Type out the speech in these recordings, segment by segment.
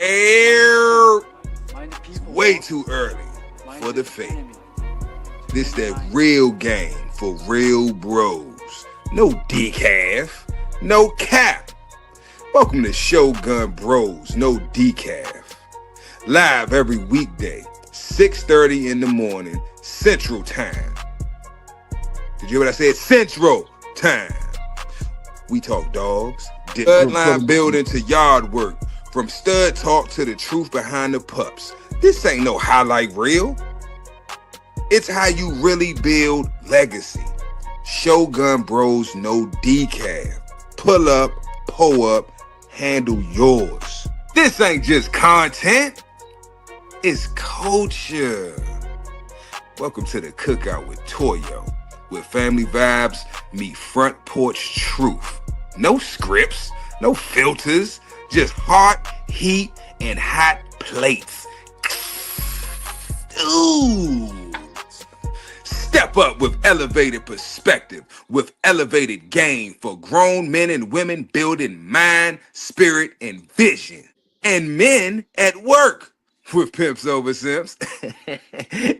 Air. It's way too early for the fake. This that real game for real bros. No decaf, no cap. Welcome to Shogun Bros, no decaf. Live every weekday, 6:30 in the morning, Central Time. Did you hear what I said? Central Time. We talk dogs, bloodline building to yard work, from stud talk to the truth behind the pups. This ain't no highlight reel. It's how you really build legacy. Shogun Bros, no decaf. Pull up, pull up, handle yours. This ain't just content. It's culture. Welcome to the Cookout with Toyo, where family vibes meet front porch truth. No scripts, no filters, just heart, heat, and hot plates. Ooh. Step up with elevated perspective, with elevated game for grown men and women building mind, spirit, and vision. And men at work with pimps over simps.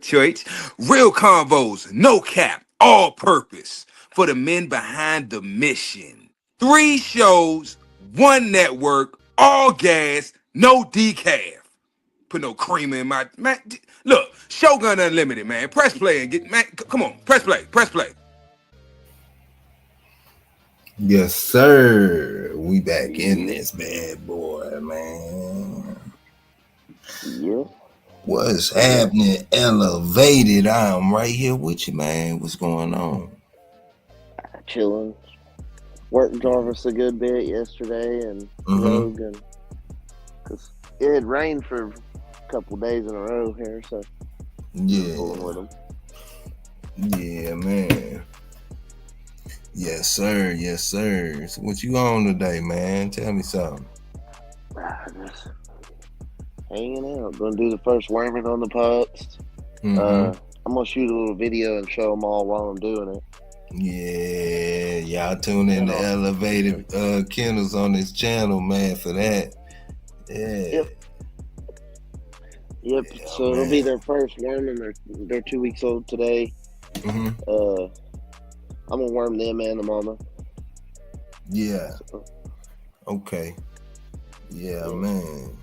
Church, real convos, no cap, all purpose for the men behind the mission. 3 shows, 1 network, all gas, no decaf. Put no creamer in my man. Look, Shogun Unlimited, man. Press play and get man. Come on, press play, press play. Yes, sir. We back in this bad boy, man. Yeah. What's happening? Elevated. I'm right here with you, man. What's going on? Chilling. Worked Jarvis a good bit yesterday and Rogue, and because it had rained for a couple days in a row here, so yeah, pulling with them. Yeah, man. Yes, sir. Yes, sir. So what you on today, man? Tell me something. Just hanging out. Gonna do the first worming on the pups. I'm gonna shoot a little video and show them all while I'm doing it. Yeah, y'all tune in to Elevated Kennels on this channel, man, for that. Yeah. Yep. Yeah, so man. It'll be their first worming. They're 2 weeks old today. I'm gonna worm them and the mama. Yeah. Okay. Yeah, man.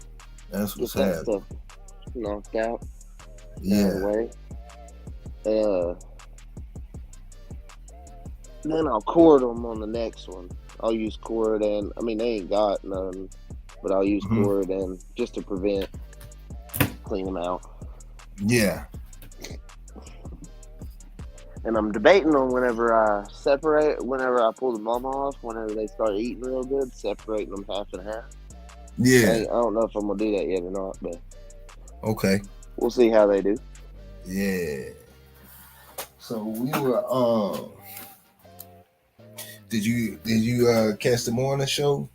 That's what's happening. Stuff knocked out. Yeah. Then I'll cord them on the next one. I'll use cord and they ain't got none, but I'll use cord and just to prevent, clean them out. Yeah. And I'm debating on whenever I pull the mama off, whenever they start eating real good, separating them half and half. Yeah. I don't know if I'm gonna do that yet or not, but okay. We'll see how they do. Yeah. So we were Did you catch the morning show?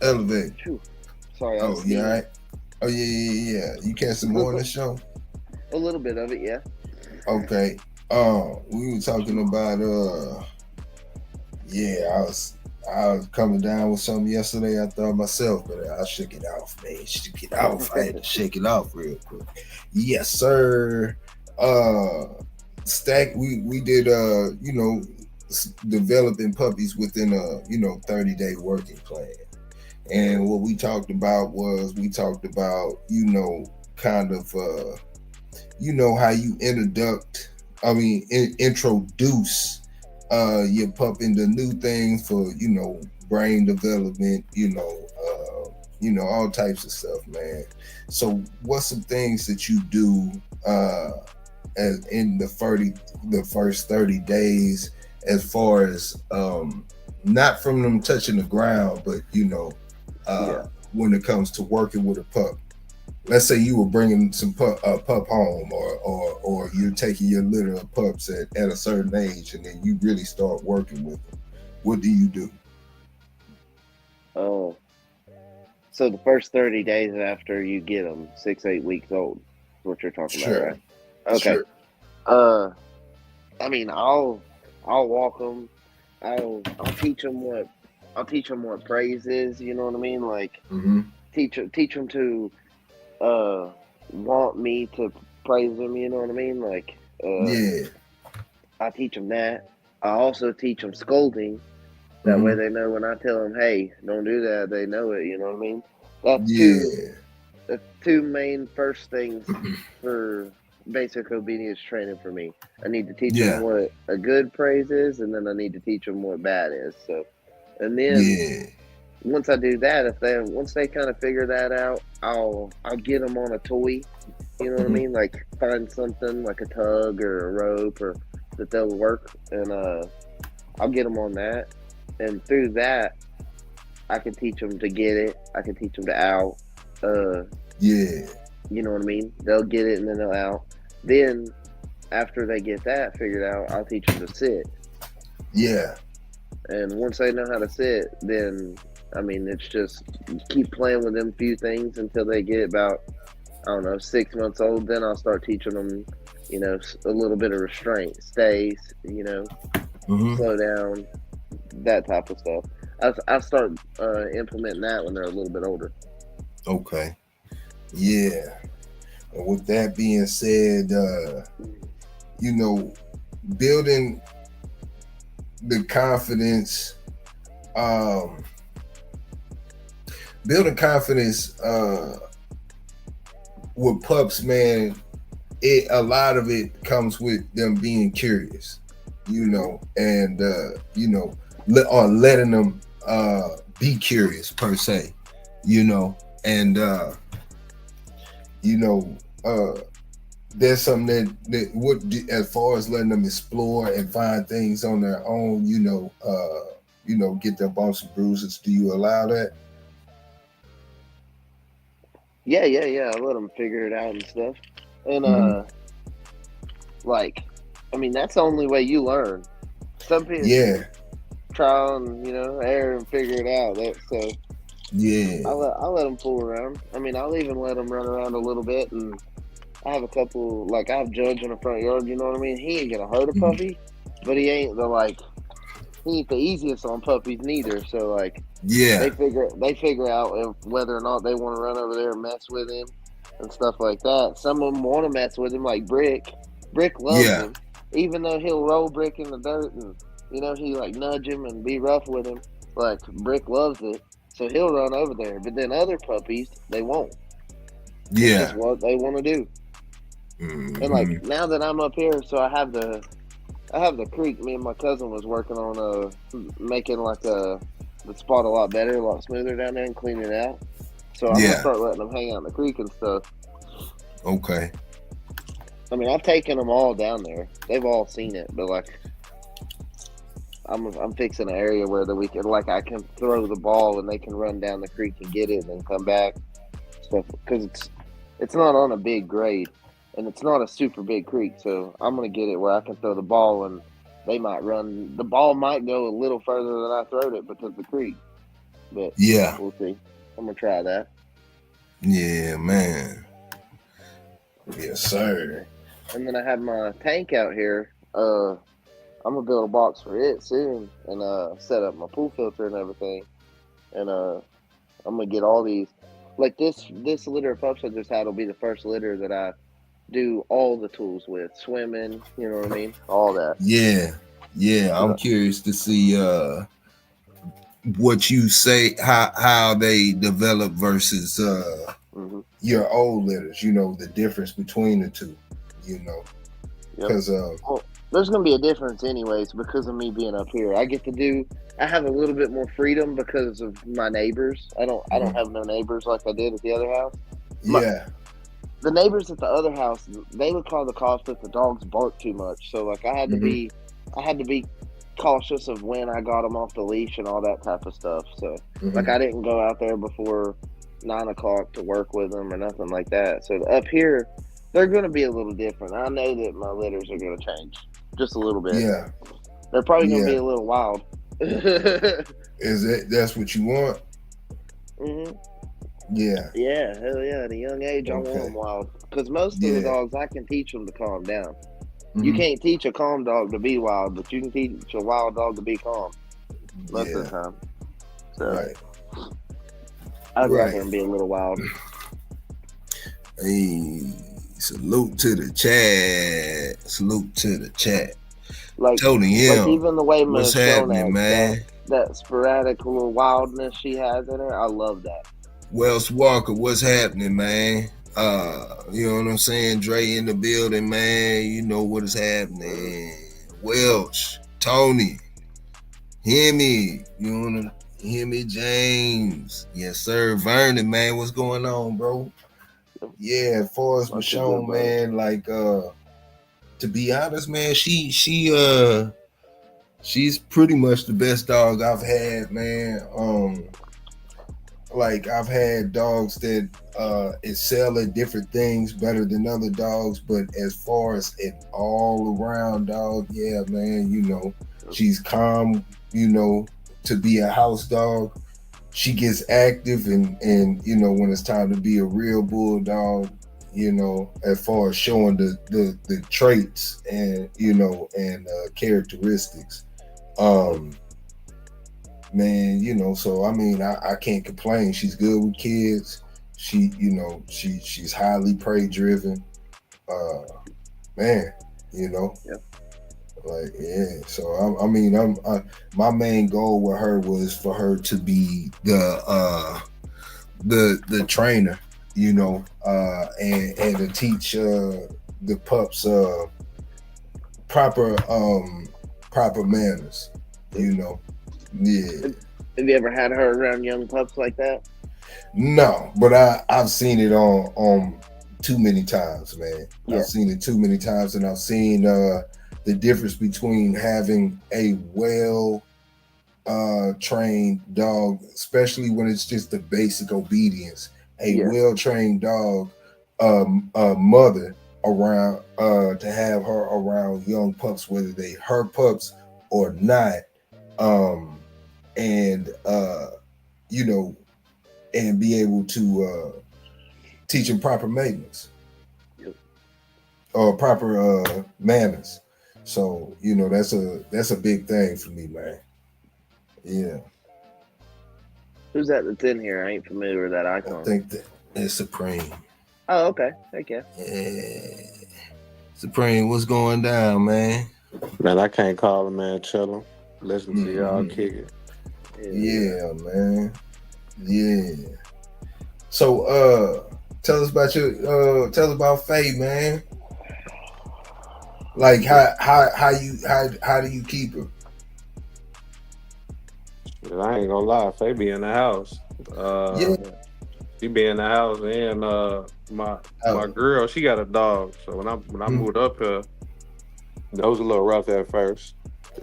Elevate. Sorry. Oh, you all right? Oh yeah. You catch the morning show? A little bit of it, yeah. Okay. We were talking about I was coming down with something yesterday. I thought myself, but I shook it off, man. Shook it off. I had to shake it off real quick. Yes, sir. Stack. We did developing puppies within a 30-day working plan. And what we talked about was kind of how you introduce your pup into new things for brain development, all types of stuff, man. So what's some things that you do as in the first 30 days, as far as not from them touching the ground, but when it comes to working with a pup? Let's say you were bringing some pup home, or you're taking your litter of pups at a certain age, and then you really start working with them. What do you do? Oh, so the first 30 days after you get them, 6-8 weeks old, is what you're talking about, right? Okay. Sure. I'll walk them. I'll teach them what I'll teach them what praise is. You know what I mean? Like Mm-hmm. teach them to want me to praise them. You know what I mean? Like Yeah. I teach them that. I also teach them scolding. That way Mm-hmm. they know when I tell them, "Hey, don't do that," they know it. You know what I mean? That's Yeah. the two main first things for basic obedience training for me. I need to teach them Yeah. what a good praise is, and then I need to teach them what bad is. So, and then Yeah. once I do that, once they kind of figure that out, I'll get them on a toy. You know what I Mm-hmm. mean? Like find something like a tug or a rope or that they'll work, and I'll get them on that, and through that I can teach them to get it. I can teach them to out. Uh, Yeah. you know what I mean? They'll get it and then they'll out. Then after they get that figured out, I'll teach them to sit. Yeah. And once they know how to sit, then I mean it's just keep playing with them few things until they get about, I don't know, 6 months old. Then I'll start teaching them, a little bit of restraint, stays, Mm-hmm. slow down, that type of stuff. I start implementing that when they're a little bit older. Okay. Yeah. And with that being said, you know, building the confidence, um, building confidence with pups, man, a lot of it comes with them being curious, and on letting them be curious per se, and you know, there's something that would, as far as letting them explore and find things on their own, get their bumps and bruises. Do you allow that? Yeah, yeah, yeah. I let them figure it out and stuff. And Mm-hmm. like, I mean, that's the only way you learn. Some people Yeah, trial and error and figure it out. So yeah, I let them fool around. I mean, I'll even let them run around a little bit. And I have a couple, like I have Judge in the front yard. You know what I mean? He ain't gonna hurt a mm-hmm. puppy, but he ain't the easiest on puppies neither. So like Yeah, they figure out whether or not they want to run over there and mess with him and stuff like that. Some of them want to mess with him, like Brick. Brick loves yeah, him, even though he'll roll Brick in the dirt and he like nudge him and be rough with him. Like Brick loves it, so he'll run over there. But then other puppies, they won't. It's just yeah. what they want to do. And like Mm-hmm. now that I'm up here, so I have the creek. Me and my cousin was working on making like the spot a lot better, a lot smoother down there, and cleaning it out. So I'm gonna Yeah. start letting them hang out in the creek and stuff. Okay. I mean, I've taken them all down there. They've all seen it, but like I'm fixing an area where we can, like, I can throw the ball and they can run down the creek and get it and then come back. Stuff because it's not on a big grade and it's not a super big creek, so I'm gonna get it where I can throw the ball and they might run. The ball might go a little further than I throwed it because of the creek, but Yeah. we'll see. I'm gonna try that. Yeah, man. Yes, sir. And then I have my tank out here. I'm gonna build a box for it soon and set up my pool filter and everything. And I'm gonna get all these. Like this litter of pups I just had will be the first litter that I do all the tools with, swimming. You know what I mean? All that. Yeah. Yeah. I'm curious to see what you say, how they develop versus Mm-hmm. your old litters, the difference between the two, Yep. because Well, there's gonna be a difference anyways because of me being up here. I have a little bit more freedom because of my neighbors. I don't have no neighbors like I did at the other house. yeah. The neighbors at the other house, they would call the cops if the dogs bark too much. So like I had to be cautious of when I got them off the leash and all that type of stuff. So like I didn't go out there before 9 o'clock to work with them or nothing like that. So up here, they're going to be a little different. I know that my litters are going to change just a little bit. Yeah. They're probably going to Yeah. be a little wild. That's what you want? Mm-hmm. Yeah. Yeah, hell yeah. At a young age, I want them wild. Because most of the dogs, I can teach them to calm down. You can't teach a calm dog to be wild, but you can teach a wild dog to be calm most of the time. So Right. I'd go out Right. there and be a little wild. Hey, salute to the chat. Salute to the chat. Like Tony like M. even the way What's Michonne happening, acts, man? that sporadic little wildness she has in her, I love that. Wells Walker, what's happening, man? You know what I'm saying? Dre in the building, man. You know what is happening. Welch, Tony, Hemi, you know, Hemi James. Yes, sir. Vernon, man, what's going on, bro? Yeah, as far as Bunch of good Michonne, brothers. man, like to be honest, man, she's pretty much the best dog I've had, man. Like I've had dogs that excel at different things better than other dogs, but as far as an all around dog, yeah, man, you know, she's calm, you know, to be a house dog. She gets active and you know when it's time to be a real bulldog, you know, as far as showing the traits and you know and characteristics. Man, you know, so I mean, I can't complain. She's good with kids. She, you know, she's highly prey driven. Man, you know, Yep. like yeah. So my main goal with her was for her to be the trainer, you know, and to teach the pups proper proper manners, you know. Yeah. Have you ever had her around young pups like that? No, but I've seen it on too many times, man. Yeah. I've seen it too many times, and I've seen the difference between having a well trained dog, especially when it's just the basic obedience. A well trained dog, mother around to have her around young pups, whether they her pups or not, and you know, and be able to teach them proper maintenance or proper manners. So you know that's a big thing for me, man. Yeah. Who's that that's in here? I ain't familiar with that icon. I think that it's Supreme. Oh, okay. Heck yeah. Yeah. Supreme, what's going down, man? Man, I can't call him, man. Chillin'. Listen to y'all kick it. Yeah, man. Yeah. So tell us about Faye, man. Like how do you keep her? I ain't gonna lie, Faye be in the house. She be in the house, and my girl, she got a dog. So when I moved up here, that was a little rough at first.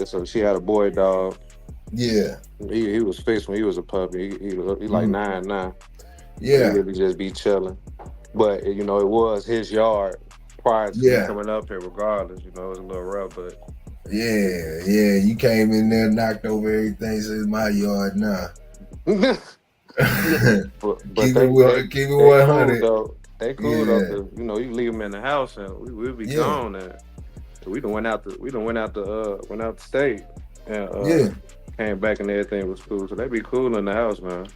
So she had a boy dog. Yeah. He was fixed when he was a puppy. He like 9 now. Yeah. He really just be chilling. But you know, it was his yard prior to me coming up here. Regardless, you know, it was a little rough, but. Yeah, you came in there, knocked over everything, so it's my yard now. but keep they it 100. Cool though. They cool though, cause you know you leave them in the house and we'll be gone. And we done went out the state and came back and everything was cool. So they be cool in the house, man.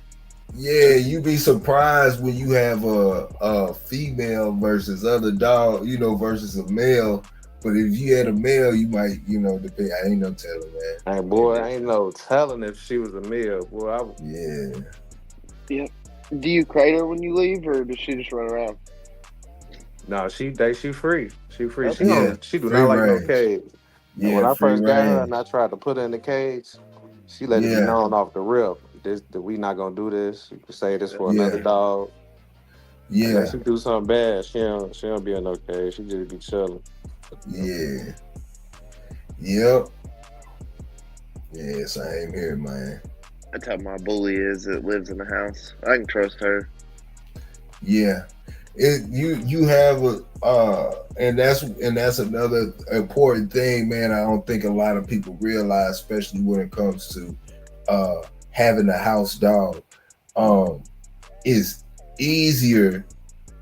Yeah, you be surprised when you have a female versus other dog, you know, versus a male. But if you had a male, you might, you know, depend. I ain't no telling, man. Hey, boy, I ain't no telling if she was a male, boy. Yeah. Do you crate her when you leave, or does she just run around? No, she free. She free. Okay. She do not like no cage. Yeah, and when I first got her range. and I tried to put her in the cage, she let it be known off the rip. That we not gonna do this. You can say this for another dog. Yeah. Unless she do something bad, she don't be in no cage. She just be chilling. Yeah. Yep. Yeah, same here, man. That's how my bully is that lives in the house. I can trust her. Yeah. You have and that's another important thing, man. I don't think a lot of people realize, especially when it comes to having a house dog. It's easier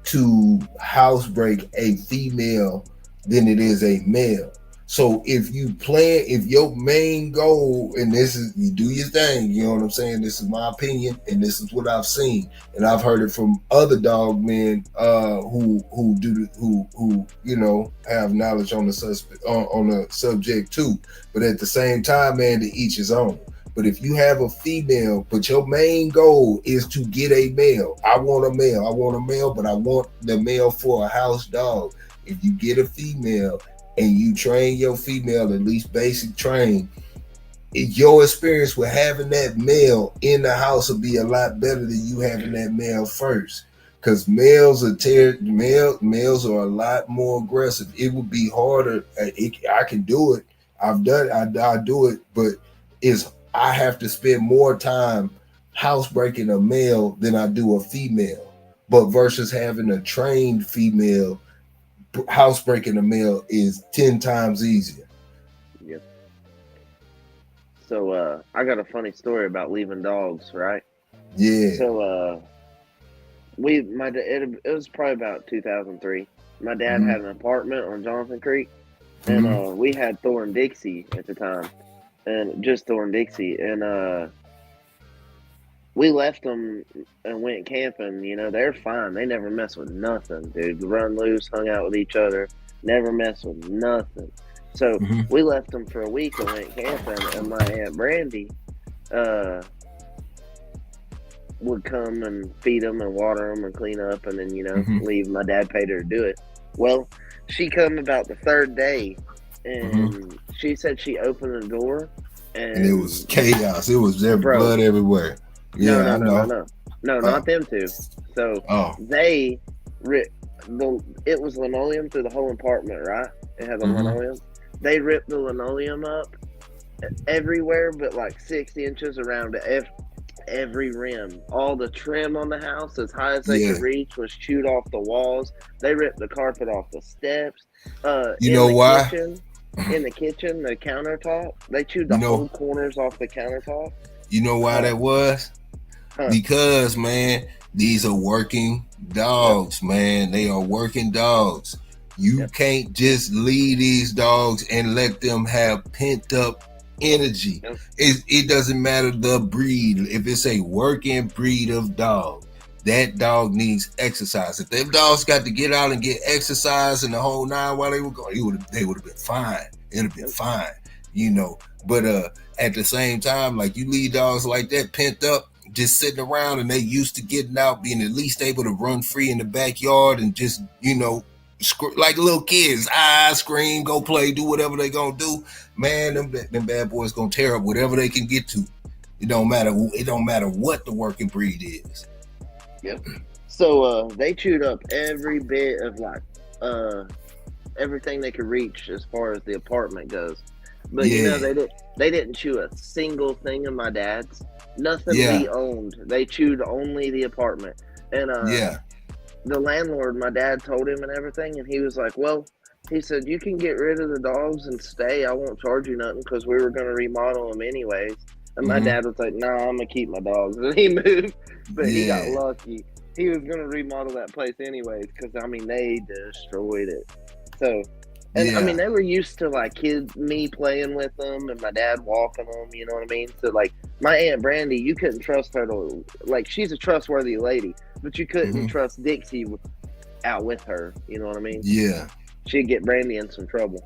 to housebreak a female than it is a male. So if your main goal, and this is you do your thing, you know what I'm saying? This is my opinion, and this is what I've seen, and I've heard it from other dog men who have knowledge on the subject too. But at the same time, man, to each his own. But if you have a female, but your main goal is to get a male, I want a male, but I want the male for a house dog. If you get a female and you train your female, at least basic train, your experience with having that male in the house will be a lot better than you having that male first. Because males are a lot more aggressive. It would be harder. I can do it. I've done it. I do it, but I have to spend more time housebreaking a male than I do a female. But versus having a trained female, housebreaking a male is 10 times easier. Yep. So I got a funny story about leaving dogs, right? Yeah. So it was probably about 2003. My dad had an apartment on Jonathan Creek, and we had Thor and Dixie at the time, and just Thor and Dixie, and we left them and went camping. They're fine. They never mess with nothing, dude. Run loose, hung out with each other, never mess with nothing. So we left them for a week and went camping, and my Aunt Brandy would come and feed them and water them and clean up and then, leave. My dad paid her to do it. Well, she come about the third day, and she said she opened the door, and it was chaos. It was blood everywhere. Yeah, No, not them two. So they it was linoleum through the whole apartment, right? It had the linoleum. They ripped the linoleum up everywhere, but like 6 inches around every rim. All the trim on the house, as high as they could reach, was chewed off the walls. They ripped the carpet off the steps. You know why? In the kitchen, the countertop, they chewed the whole corners off the countertop. You know why that was? Because, man, these are working dogs, man. They are working dogs. You can't just leave these dogs and let them have pent up energy. It doesn't matter the breed. If it's a working breed of dog, that dog needs exercise. If them dogs got to get out and get exercise and the whole nine while they were going, they would have been fine. It'd have been fine, But at the same time, like you leave dogs like that pent up, just sitting around, and they used to getting out, being at least able to run free in the backyard and just, like little kids, scream, go play, do whatever they gonna do. Man, them bad boys gonna tear up whatever they can get to. It don't matter what the working breed is. Yep. So they chewed up every bit of everything they could reach as far as the apartment goes. But they didn't chew a single thing of my dad's. Nothing we owned. They chewed only the apartment. And the landlord, my dad told him and everything, and he was like, well, he said, you can get rid of the dogs and stay. I won't charge you nothing because we were going to remodel them anyways. And my dad was like, no, I'm going to keep my dogs. And he moved, but he got lucky. He was going to remodel that place anyways because, they destroyed it. So, and they were used to me playing with them and my dad walking them, you know what I mean? So my Aunt Brandy, you couldn't trust her to, she's a trustworthy lady, but you couldn't trust Dixie out with her, you know what I mean? Yeah. She'd get Brandy in some trouble.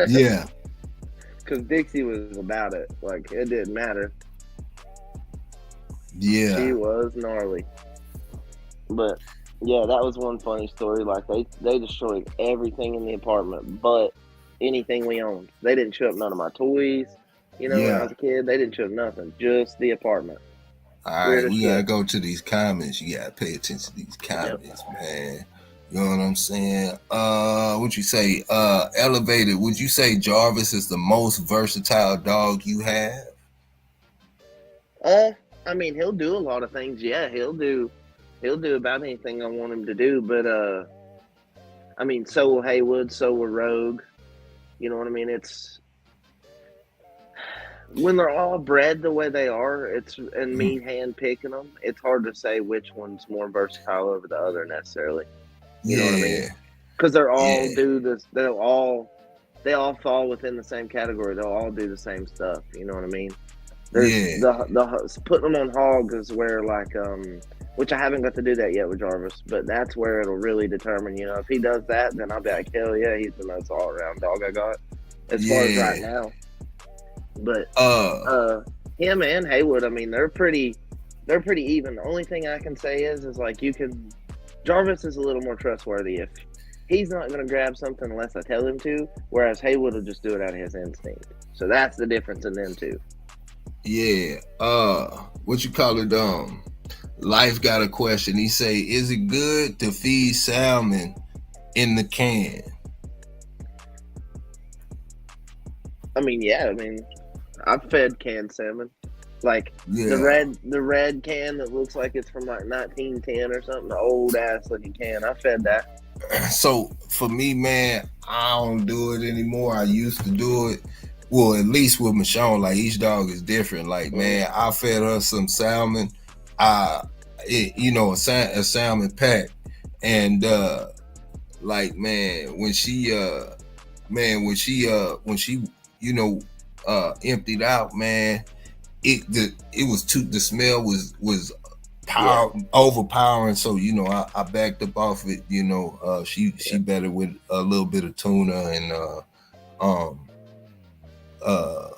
Yeah. Because Dixie was about it. It didn't matter. Yeah. She was gnarly. But yeah, that was one funny story. They destroyed everything in the apartment, but anything we owned. They didn't chew up none of my toys. When I was a kid, they didn't chew up nothing. Just the apartment. All right, we gotta go to these comments. You gotta pay attention to these comments, man. You know what I'm saying? What you say? Elevated. Would you say Jarvis is the most versatile dog you have? He'll do a lot of things. Yeah, he'll do about anything I want him to do. But so will Haywood, so will Rogue. You know what I mean? It's when they're all bred the way they are. Me hand picking them. It's hard to say which one's more versatile over the other necessarily. You know what I mean? Because they're all do this. They'll all they all fall within the same category. They'll all do the same stuff. You know what I mean? There's Yeah. the putting them on hogs is where like which I haven't got to do that yet with Jarvis, but that's where it'll really determine. You know, if he does that, then I'll be like, hell yeah, he's the most all around dog I got as far as right now. But him and Haywood, I mean, they're pretty even. The only thing I can say is like Jarvis is a little more trustworthy. If he's not going to grab something unless I tell him to, whereas Haywood will just do it out of his instinct. So that's the difference in them two. Yeah. What you call it? Life got a question. He say, is it good to feed salmon in the can? I mean, yeah. I mean, I've fed canned salmon. Like the red can that looks like it's from like 1910 or something, the old ass looking can. I fed that. So for me, man, I don't do it anymore. I used to do it. Well, at least with Michonne, like each dog is different. Like, man, I fed her some salmon. A salmon pack, and like, man, when she emptied out, man, it was too. The smell was overpowering. So I backed up off it. She better with a little bit of tuna and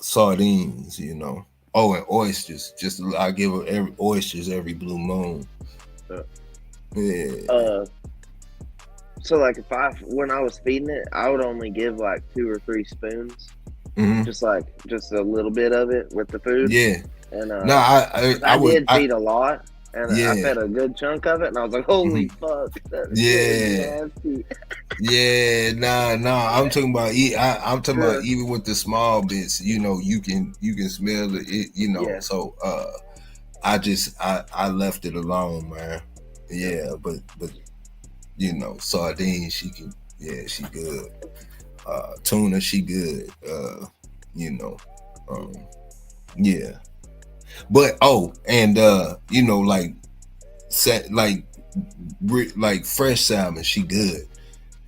sardines. Oh, and oysters. Just I give her oysters every blue moon. Yeah. So like when I was feeding it, I would only give like 2 or 3 spoons, just a little bit of it with the food. Yeah. And I did feed a lot, and I fed a good chunk of it, and I was like, holy fuck, that's nasty. Yeah, nah. I'm talking about about even with the small bits, you can smell it, So I left it alone, man. Yeah, but sardines, she good. Tuna, she good. Yeah. But like fresh salmon, she good.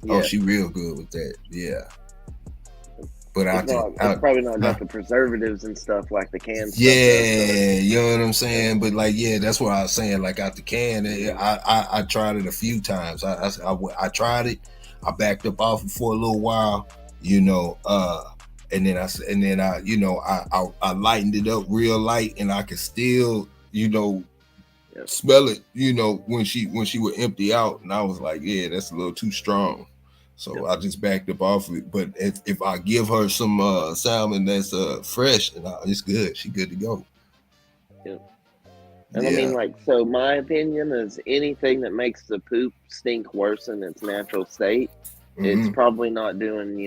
Yeah. Oh, she real good with that. Yeah. But it's probably not got the preservatives and stuff like the canned stuff. Yeah, you know what I'm saying? But like, yeah, that's what I was saying. Like out the can, I tried it a few times. I tried it. I backed up off it for a little while, and then I lightened it up real light, and I could still, smell it, when she would empty out, and I was like, yeah, that's a little too strong. So I just backed up off of it. But if I give her some salmon that's fresh, and it's good. She good to go. Yeah. And I mean, so my opinion is anything that makes the poop stink worse in its natural state, it's probably not doing,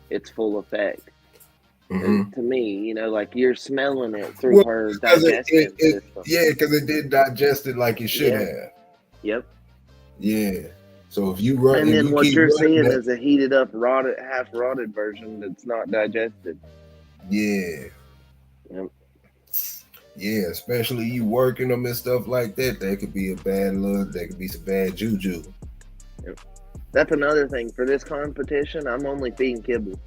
its full effect. To me, like you're smelling it through her digestive system. Yeah, because it did digest it like it should have. Yep. Yeah. So if you run, and then what you're seeing is a heated up, half rotted version that's not digested. Yeah. Yep. Yeah, especially you working them and stuff like that. That could be a bad look. That could be some bad juju. Yep. That's another thing for this competition. I'm only feeding kibble.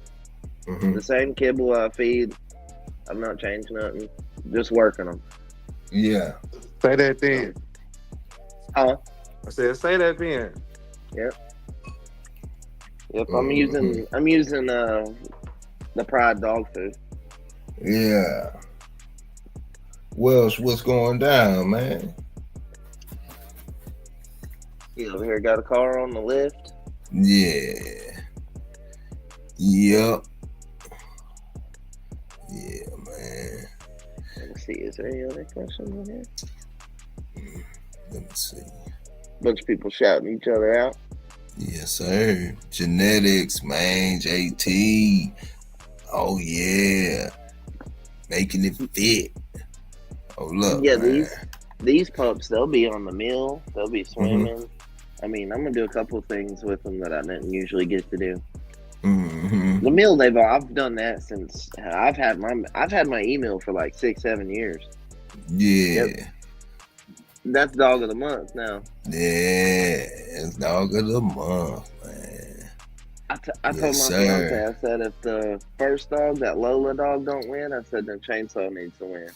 The same kibble I feed. I'm not changing nothing. Just working them. Yeah. Say that then. I said, say that then. Yep. I'm using the Pride dog food. Yeah. Well, what's going down, man? You over here got a car on the lift? Yeah. Yep. Yeah, man. Let me see. Is there any other questions in here? Let me see. Bunch of people shouting each other out. Yes, sir. Genetics, man. JT. Oh, yeah. Making it fit. Oh, look. Yeah, man. these pups, they'll be on the mill. They'll be swimming. I mean, I'm going to do a couple things with them that I didn't usually get to do. The meal I've done that since I've had my email for like 6-7 years. Yeah. Yep. That's dog of the month now. Yeah, it's dog of the month, man. I told Yes, my sir. fiance, I said, if the first dog, that Lola dog, don't win, I said, then Chainsaw needs to win.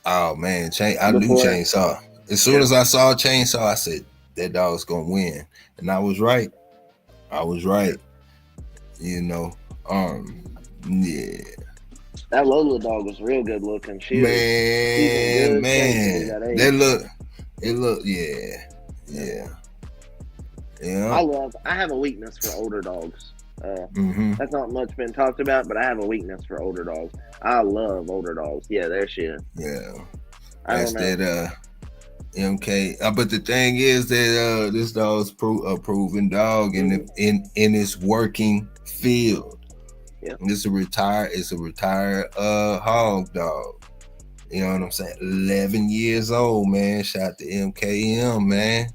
Oh man, I knew Before, Chainsaw. As soon yeah, as I saw Chainsaw, I said that dog's gonna win, and I was right. I was right. You know, yeah, that Lola dog was real good looking. She's in man, good shape to be man, that age. yeah, yeah, yeah. I have a weakness for older dogs. Mm-hmm. That's not much been talked about, but I have a weakness for older dogs. I love older dogs. Yeah, there she is. Yeah, I that's don't know. that MK. But the thing is that this dog's a proven dog in its working field. Yeah. It's a retired hog dog. You know what I'm saying? 11 years old, man. Shout out to MKM, man.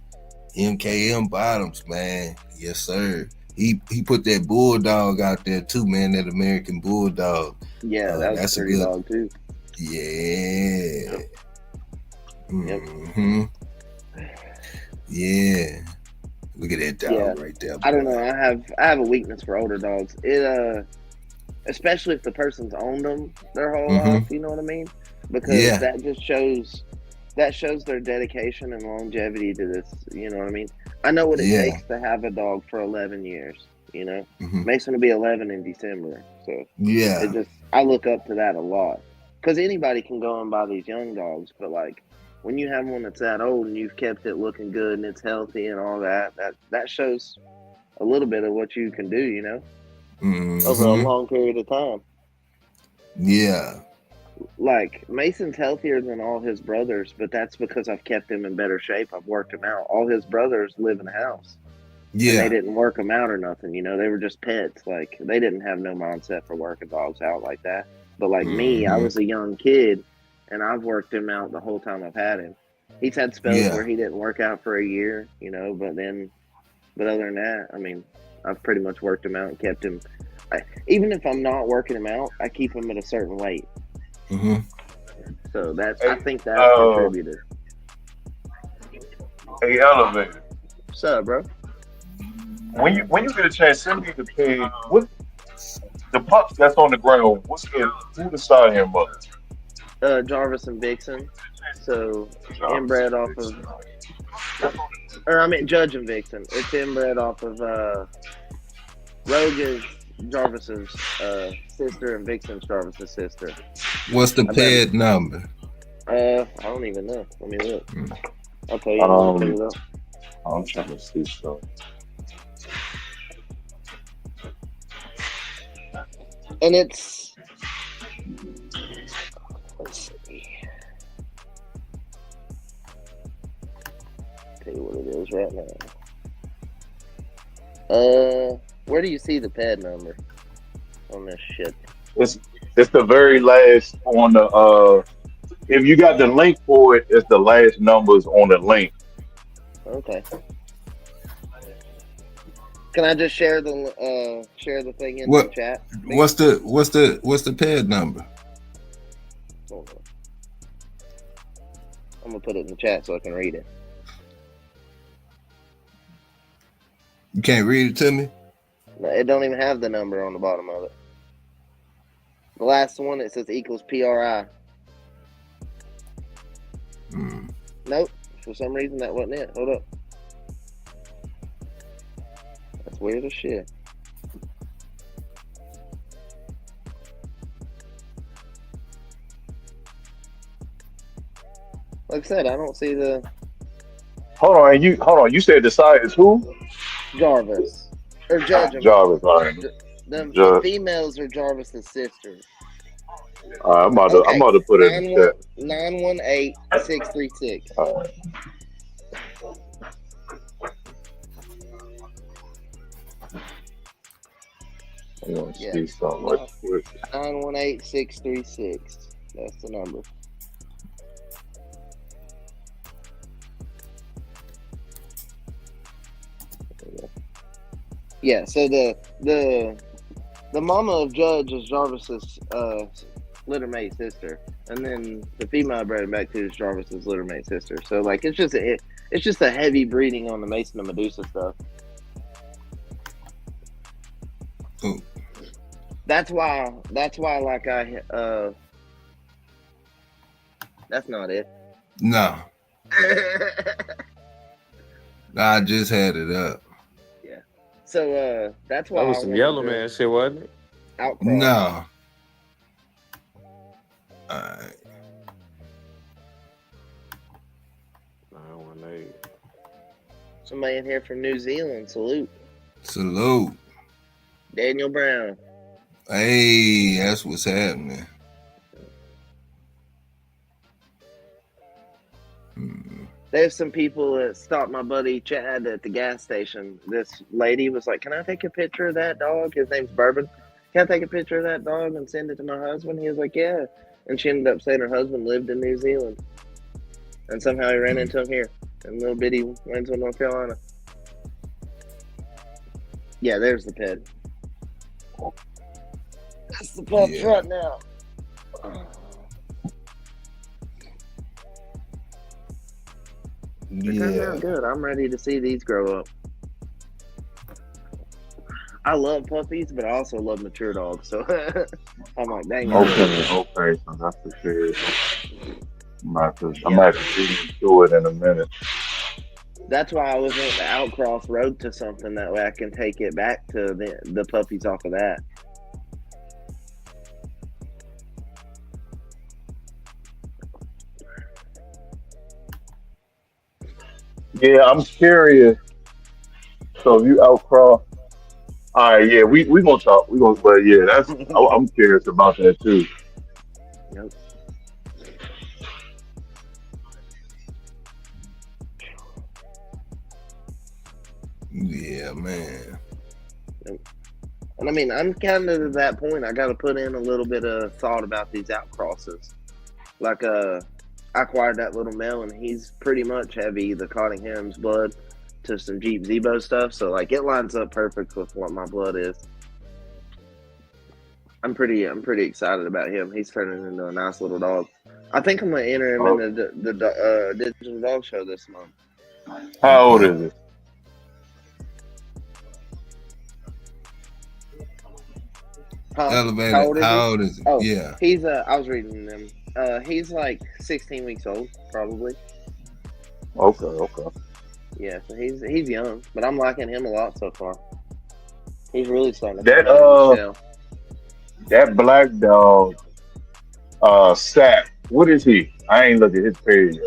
MKM Bottoms, man. Yes, sir. He put that bulldog out there too, man. That American bulldog. Yeah, that was That's a pretty dog too. Yeah. Yep. Mm-hmm. Yeah. Look at that dog right there. Boy. I don't know. I have a weakness for older dogs. Especially if the person's owned them their whole life. You know what I mean? Because that just shows their dedication and longevity to this. You know what I mean? I know what it takes to have a dog for 11 years. You know, Mason will be 11 in December. So I look up to that a lot because anybody can go and buy these young dogs, but like when you have one that's that old and you've kept it looking good and it's healthy and all that shows a little bit of what you can do. You know, over a long period of time. Yeah. Like Mason's healthier than all his brothers, but that's because I've kept him in better shape. I've worked him out. All his brothers live in a house. Yeah. And they didn't work them out or nothing. You know, they were just pets. Like they didn't have no mindset for working dogs out like that. But like me, I was a young kid and I've worked him out the whole time I've had him. He's had spells where he didn't work out for a year, you know, but other than that, I mean, I've pretty much worked him out and kept him. Even if I'm not working him out, I keep him at a certain weight. So I think that's contributed. Hey, Elevator. What's up, bro? When you get a chance, send me the page. What the pups that's on the ground? Who decided him, mother? Jarvis and Vixen. So inbred off of, Judge and Vixen. It's inbred off of Rogue is Jarvis's sister and Vixen's Jarvis's sister. What's the ped number? I don't even know. Let me look. I'll tell you. I'm trying to see so. And it's, let's see. Tell you what it is right now. Where do you see the pad number on this shit? It's the very last on the if you got the link for it, it's the last numbers on the link. Okay. Can I just share the thing in the chat? What's the pad number? Hold on. I'm gonna put it in the chat so I can read it. You can't read it to me? No, it don't even have the number on the bottom of it. The last one, it says equals PRI. Nope. For some reason, that wasn't it. Hold up. That's weird as shit. Like I said, I don't see the... Hold on. You said the side is who? Jarvis. Or Judge. Jarvis, all right. The females are Jarvis's sisters. I'm about to put it in the chat. 918636. All right. I want to see something right quick. 918636. That's the number. Yeah, so the mama of Judge is Jarvis's littermate sister, and then the female I bred him back to is Jarvis's littermate sister. So like it's just a heavy breeding on the Mason and Medusa stuff. Ooh. That's why. Like that's not it. No. I just had it up. Yeah. So that's why That was I some wanted yellow to man shit, wasn't it? outcross. No. All right. 918. Somebody in here from New Zealand. Salute. Daniel Brown. Hey, that's what's happening. There's some people that stopped my buddy Chad at the gas station. This lady was like, "Can I take a picture of that dog?" His name's Bourbon. "Can I take a picture of that dog and send it to my husband?" He was like, "Yeah." And she ended up saying her husband lived in New Zealand. And somehow he ran into him here in little bitty Waynesville, North Carolina. Yeah, there's the ped. That's the pups right now. They turned out good. I'm ready to see these grow up. I love puppies, but I also love mature dogs. So I'm like, dang. Okay, so that's for sure. I'm about to see into it in a minute. That's why I was wanting to outcross road to something, that way I can take it back to the puppies off of that. Yeah, I'm curious. So if you outcross, all right, yeah, we gonna talk. But yeah, I'm curious about that too. Yep. Yeah, man. Yep. And I mean, I'm kind of to that point. I got to put in a little bit of thought about these outcrosses. Like, I acquired that little male, and he's pretty much heavy the Cottingham's blood to some Jeep Zebo stuff. So, like, it lines up perfect with what my blood is. I'm pretty excited about him. He's turning into a nice little dog. I think I'm gonna enter him in the digital dog show this month. How old is it? Huh? Elevated. How old is he? Oh, yeah. He's I was reading them. He's like 16 weeks old, probably. Okay. Yeah, so he's young, but I'm liking him a lot so far. He's really starting to That come out of the shell. that black dog, Sap. What is he? I ain't looked at his page yet.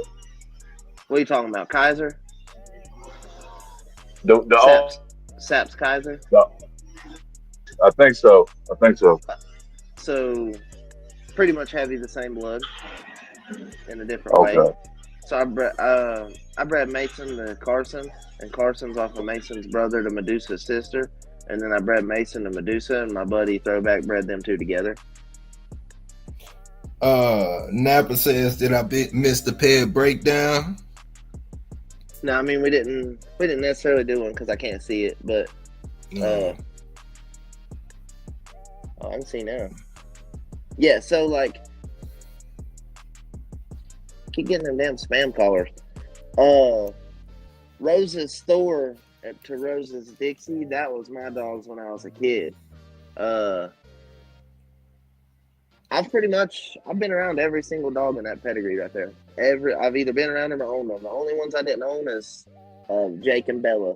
What are you talking about, Kaiser? Saps Kaiser. I think so. So, pretty much heavy the same blood in a different way. So I bred Mason to Carson, and Carson's off of Mason's brother to Medusa's sister, and then I bred Mason to Medusa, and my buddy Throwback bred them two together. Napa says, did I miss the ped breakdown? No, I mean we didn't necessarily do one because I can't see it, but I can see now. Yeah, so like, keep getting them damn spam callers. Rose's store to Rose's Dixie, that was my dogs when I was a kid. I've been around every single dog in that pedigree right there. I've either been around them or owned them. The only ones I didn't own is Jake and Bella.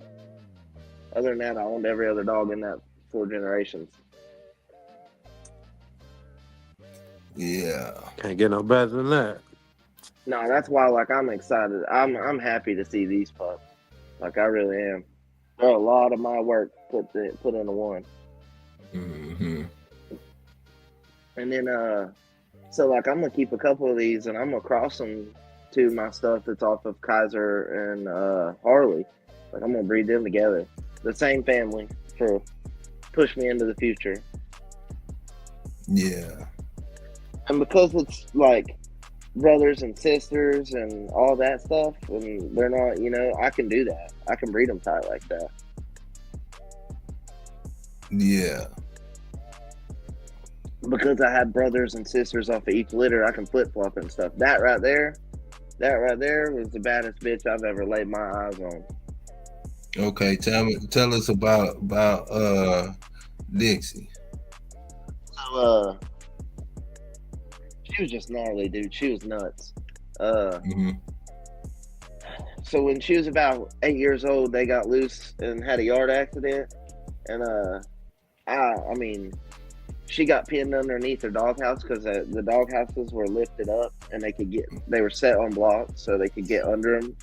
Other than that, I owned every other dog in that 4 generations. Yeah. Can't get no better than that. No, that's why, like, I'm excited. I'm happy to see these pups. Like, I really am. A lot of my work put into one. Mm-hmm. And then, so like, I'm gonna keep a couple of these, and I'm gonna cross them to my stuff that's off of Kaiser and Harley. Like, I'm gonna breed them together, the same family, for push me into the future. Yeah. And because it's like brothers and sisters and all that stuff, and they're not, I can do that. I can breed them tight like that. Yeah. Because I have brothers and sisters off of each litter, I can flip-flop and stuff. That right there was the baddest bitch I've ever laid my eyes on. Okay, tell us about Dixie. So, she was just gnarly, dude. She was nuts. So when she was about 8 years old, they got loose and had a yard accident, and I mean, she got pinned underneath her doghouse because the doghouses were lifted up and they were set on blocks so they could get under them.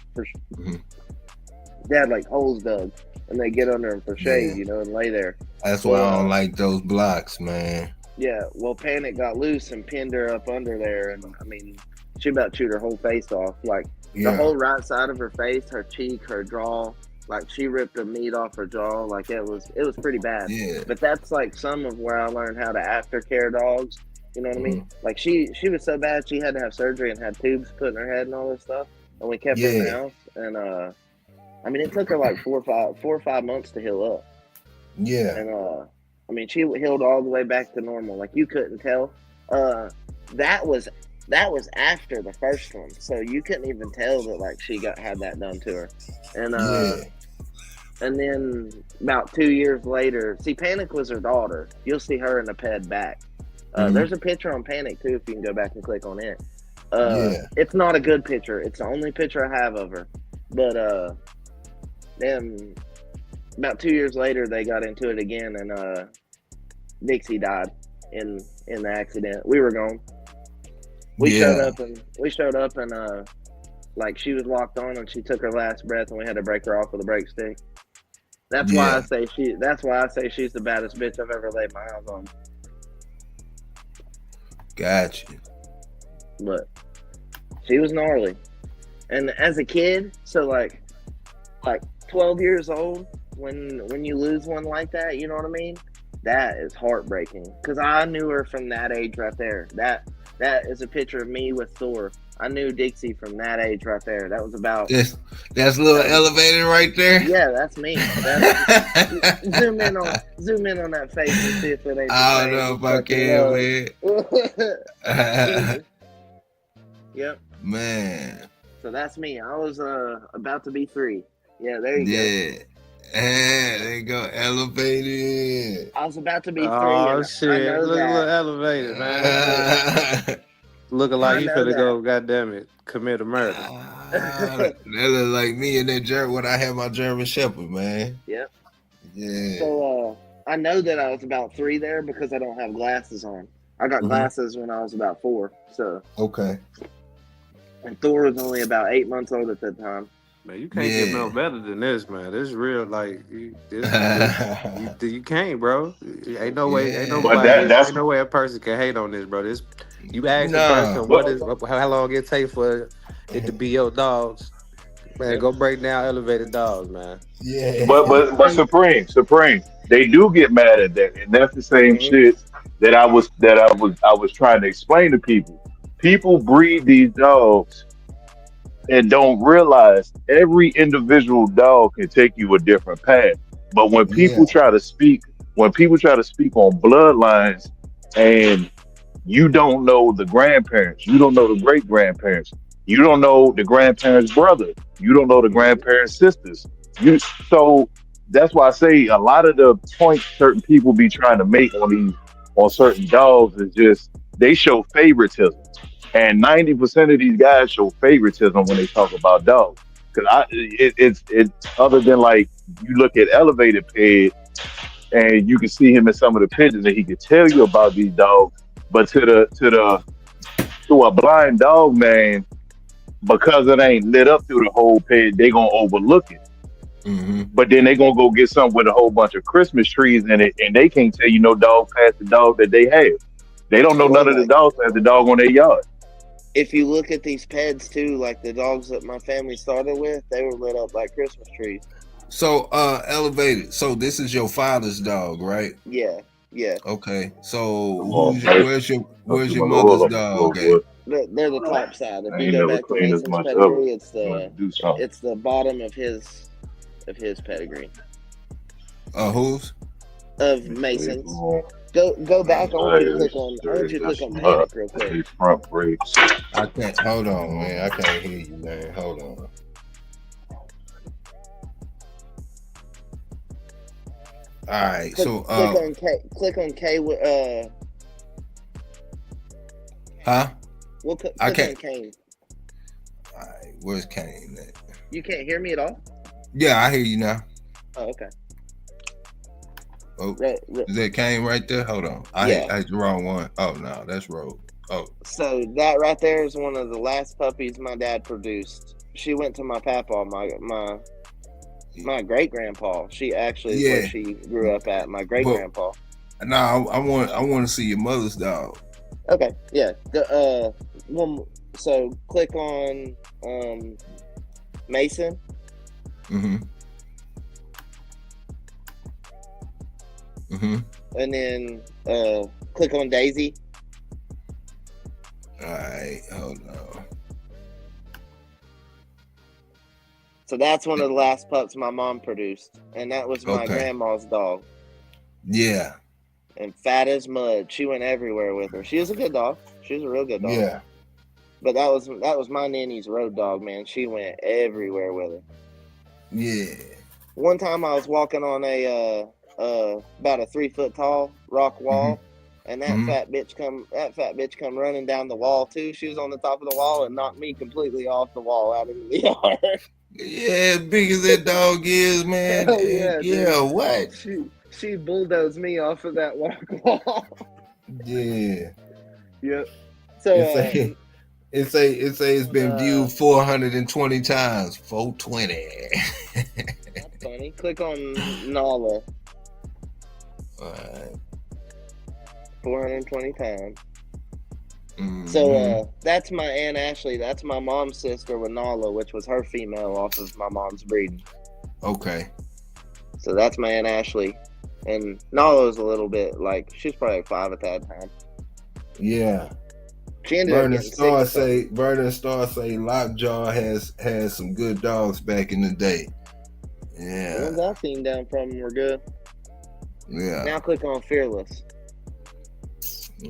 They had like holes dug, and they get under them for shade, and lay there. That's why I don't like those blocks, man. Yeah, well, Panic got loose and pinned her up under there, and I mean, she about chewed her whole face off, like the whole right side of her face, her cheek, her jaw. Like she ripped the meat off her jaw. Like it was pretty bad. Yeah. But that's like some of where I learned how to aftercare dogs. You know what I mean? Like she was so bad she had to have surgery and had tubes put in her head and all this stuff. And we kept her in the house. And I mean, it took her like 4 or 5 months to heal up. Yeah. And I mean, she healed all the way back to normal. Like you couldn't tell. That was after the first one, so you couldn't even tell that like she had that done to her. And and then about 2 years later, see, Panic was her daughter. You'll see her in the ped back. There's a picture on Panic too if you can go back and click on it. It's not a good picture. It's the only picture I have of her. But then about 2 years later, they got into it again, and Dixie died in the accident. We were gone. We showed up and like she was locked on and she took her last breath and we had to break her off with a break stick. That's why I say she's the baddest bitch I've ever laid my eyes on. Gotcha. But she was gnarly. And as a kid, so like 12 years old, when you lose one like that, you know what I mean? That is heartbreaking. Because I knew her from that age right there. That is a picture of me with Thor. I knew Dixie from that age right there. That was about... That's a little elevated right there? Yeah, that's me. Zoom in on that face and see if it ain't I don't know if I can, man. Yep. Man. So that's me. I was about to be 3. Yeah, there you go. Yeah, there you go, elevated. I was about to be 3. Oh shit, look elevated, man. Looking like you finna go, goddamn it, commit a murder. That look like me and that when I had my German Shepherd, man. Yep. Yeah. So I know that I was about 3 there because I don't have glasses on. I got glasses when I was about 4. So okay. And Thor was only about 8 months old at that time. Man, you can't get no better than this, man. This is real, like you can't, bro. Ain't no way a person can hate on this, bro. This you ask the person how long it take for it to be your dogs. Man, go break down elevated dogs, man. Yeah. But Supreme, they do get mad at that, and that's the same shit that I was trying to explain to people. People breed these dogs and don't realize every individual dog can take you a different path. But when people try to speak on bloodlines, and you don't know the grandparents, you don't know the great grandparents, you don't know the grandparents' brother, you don't know the grandparents' sisters. So that's why I say a lot of the points certain people be trying to make on certain dogs is just they show favoritism. And 90% of these guys show favoritism when they talk about dogs. Because it's other than like you look at Elevated Ped and you can see him in some of the pictures and he can tell you about these dogs. But to a blind dog man, because it ain't lit up through the whole ped, they gonna overlook it. But then they gonna go get something with a whole bunch of Christmas trees in it, and they can't tell you no dog past the dog that they have. They don't know none of the dogs past the dog on their yard. If you look at these peds too, like the dogs that my family started with, they were lit up like Christmas trees. So, Elevated. So this is your father's dog, right? Yeah. Okay. So where's your mother's dog at? They're the top side. If you go back to Mason's pedigree, it's the bottom of his pedigree. Whose? Of Mason's. Go back. I want you to click on Panic real quick. Front brakes. I can't. Hold on, man. I can't hear you, man. Hold on. right. So click on K. Click on K. huh? We'll click I on can't. Kane. All right. Where's Kane at? You can't hear me at all? Yeah, I hear you now. Oh, okay. Oh, is that Kane right there? Hold on. I hit the wrong one. Oh no, that's Rogue. Oh. So that right there is one of the last puppies my dad produced. She went to my papa, my great grandpa. She actually is where she grew up at. My great grandpa. No, I want to see your mother's dog. Okay, yeah. So click on Mason. And then click on Daisy. All right, hold on. So that's one of the last pups my mom produced, and that was my grandma's dog. Yeah. And fat as mud. She went everywhere with her. She was a good dog. She was a real good dog. Yeah. But that was my nanny's road dog, man. She went everywhere with her. Yeah. One time I was walking on a about a 3 foot tall rock wall, and that fat bitch come running down the wall too. She was on the top of the wall and knocked me completely off the wall out into the yard. Yeah, as big as that dog is, man. Hell yeah, dude. What? She bulldozed me off of that rock wall. Yeah. Yep. So it say it's been viewed 420 times. 420. That's funny. Click on Nala. All right. 420 times. So that's my Aunt Ashley. That's my mom's sister with Nala, which was her female off of my mom's breeding. Okay. So that's my Aunt Ashley. And Nala was a little bit like, she's probably like 5 at that time. Yeah. She ended up getting sick. Vernon Starr say Lockjaw has some good dogs back in the day. Yeah. The ones I've seen down from them were good. Yeah. Now click on Fearless.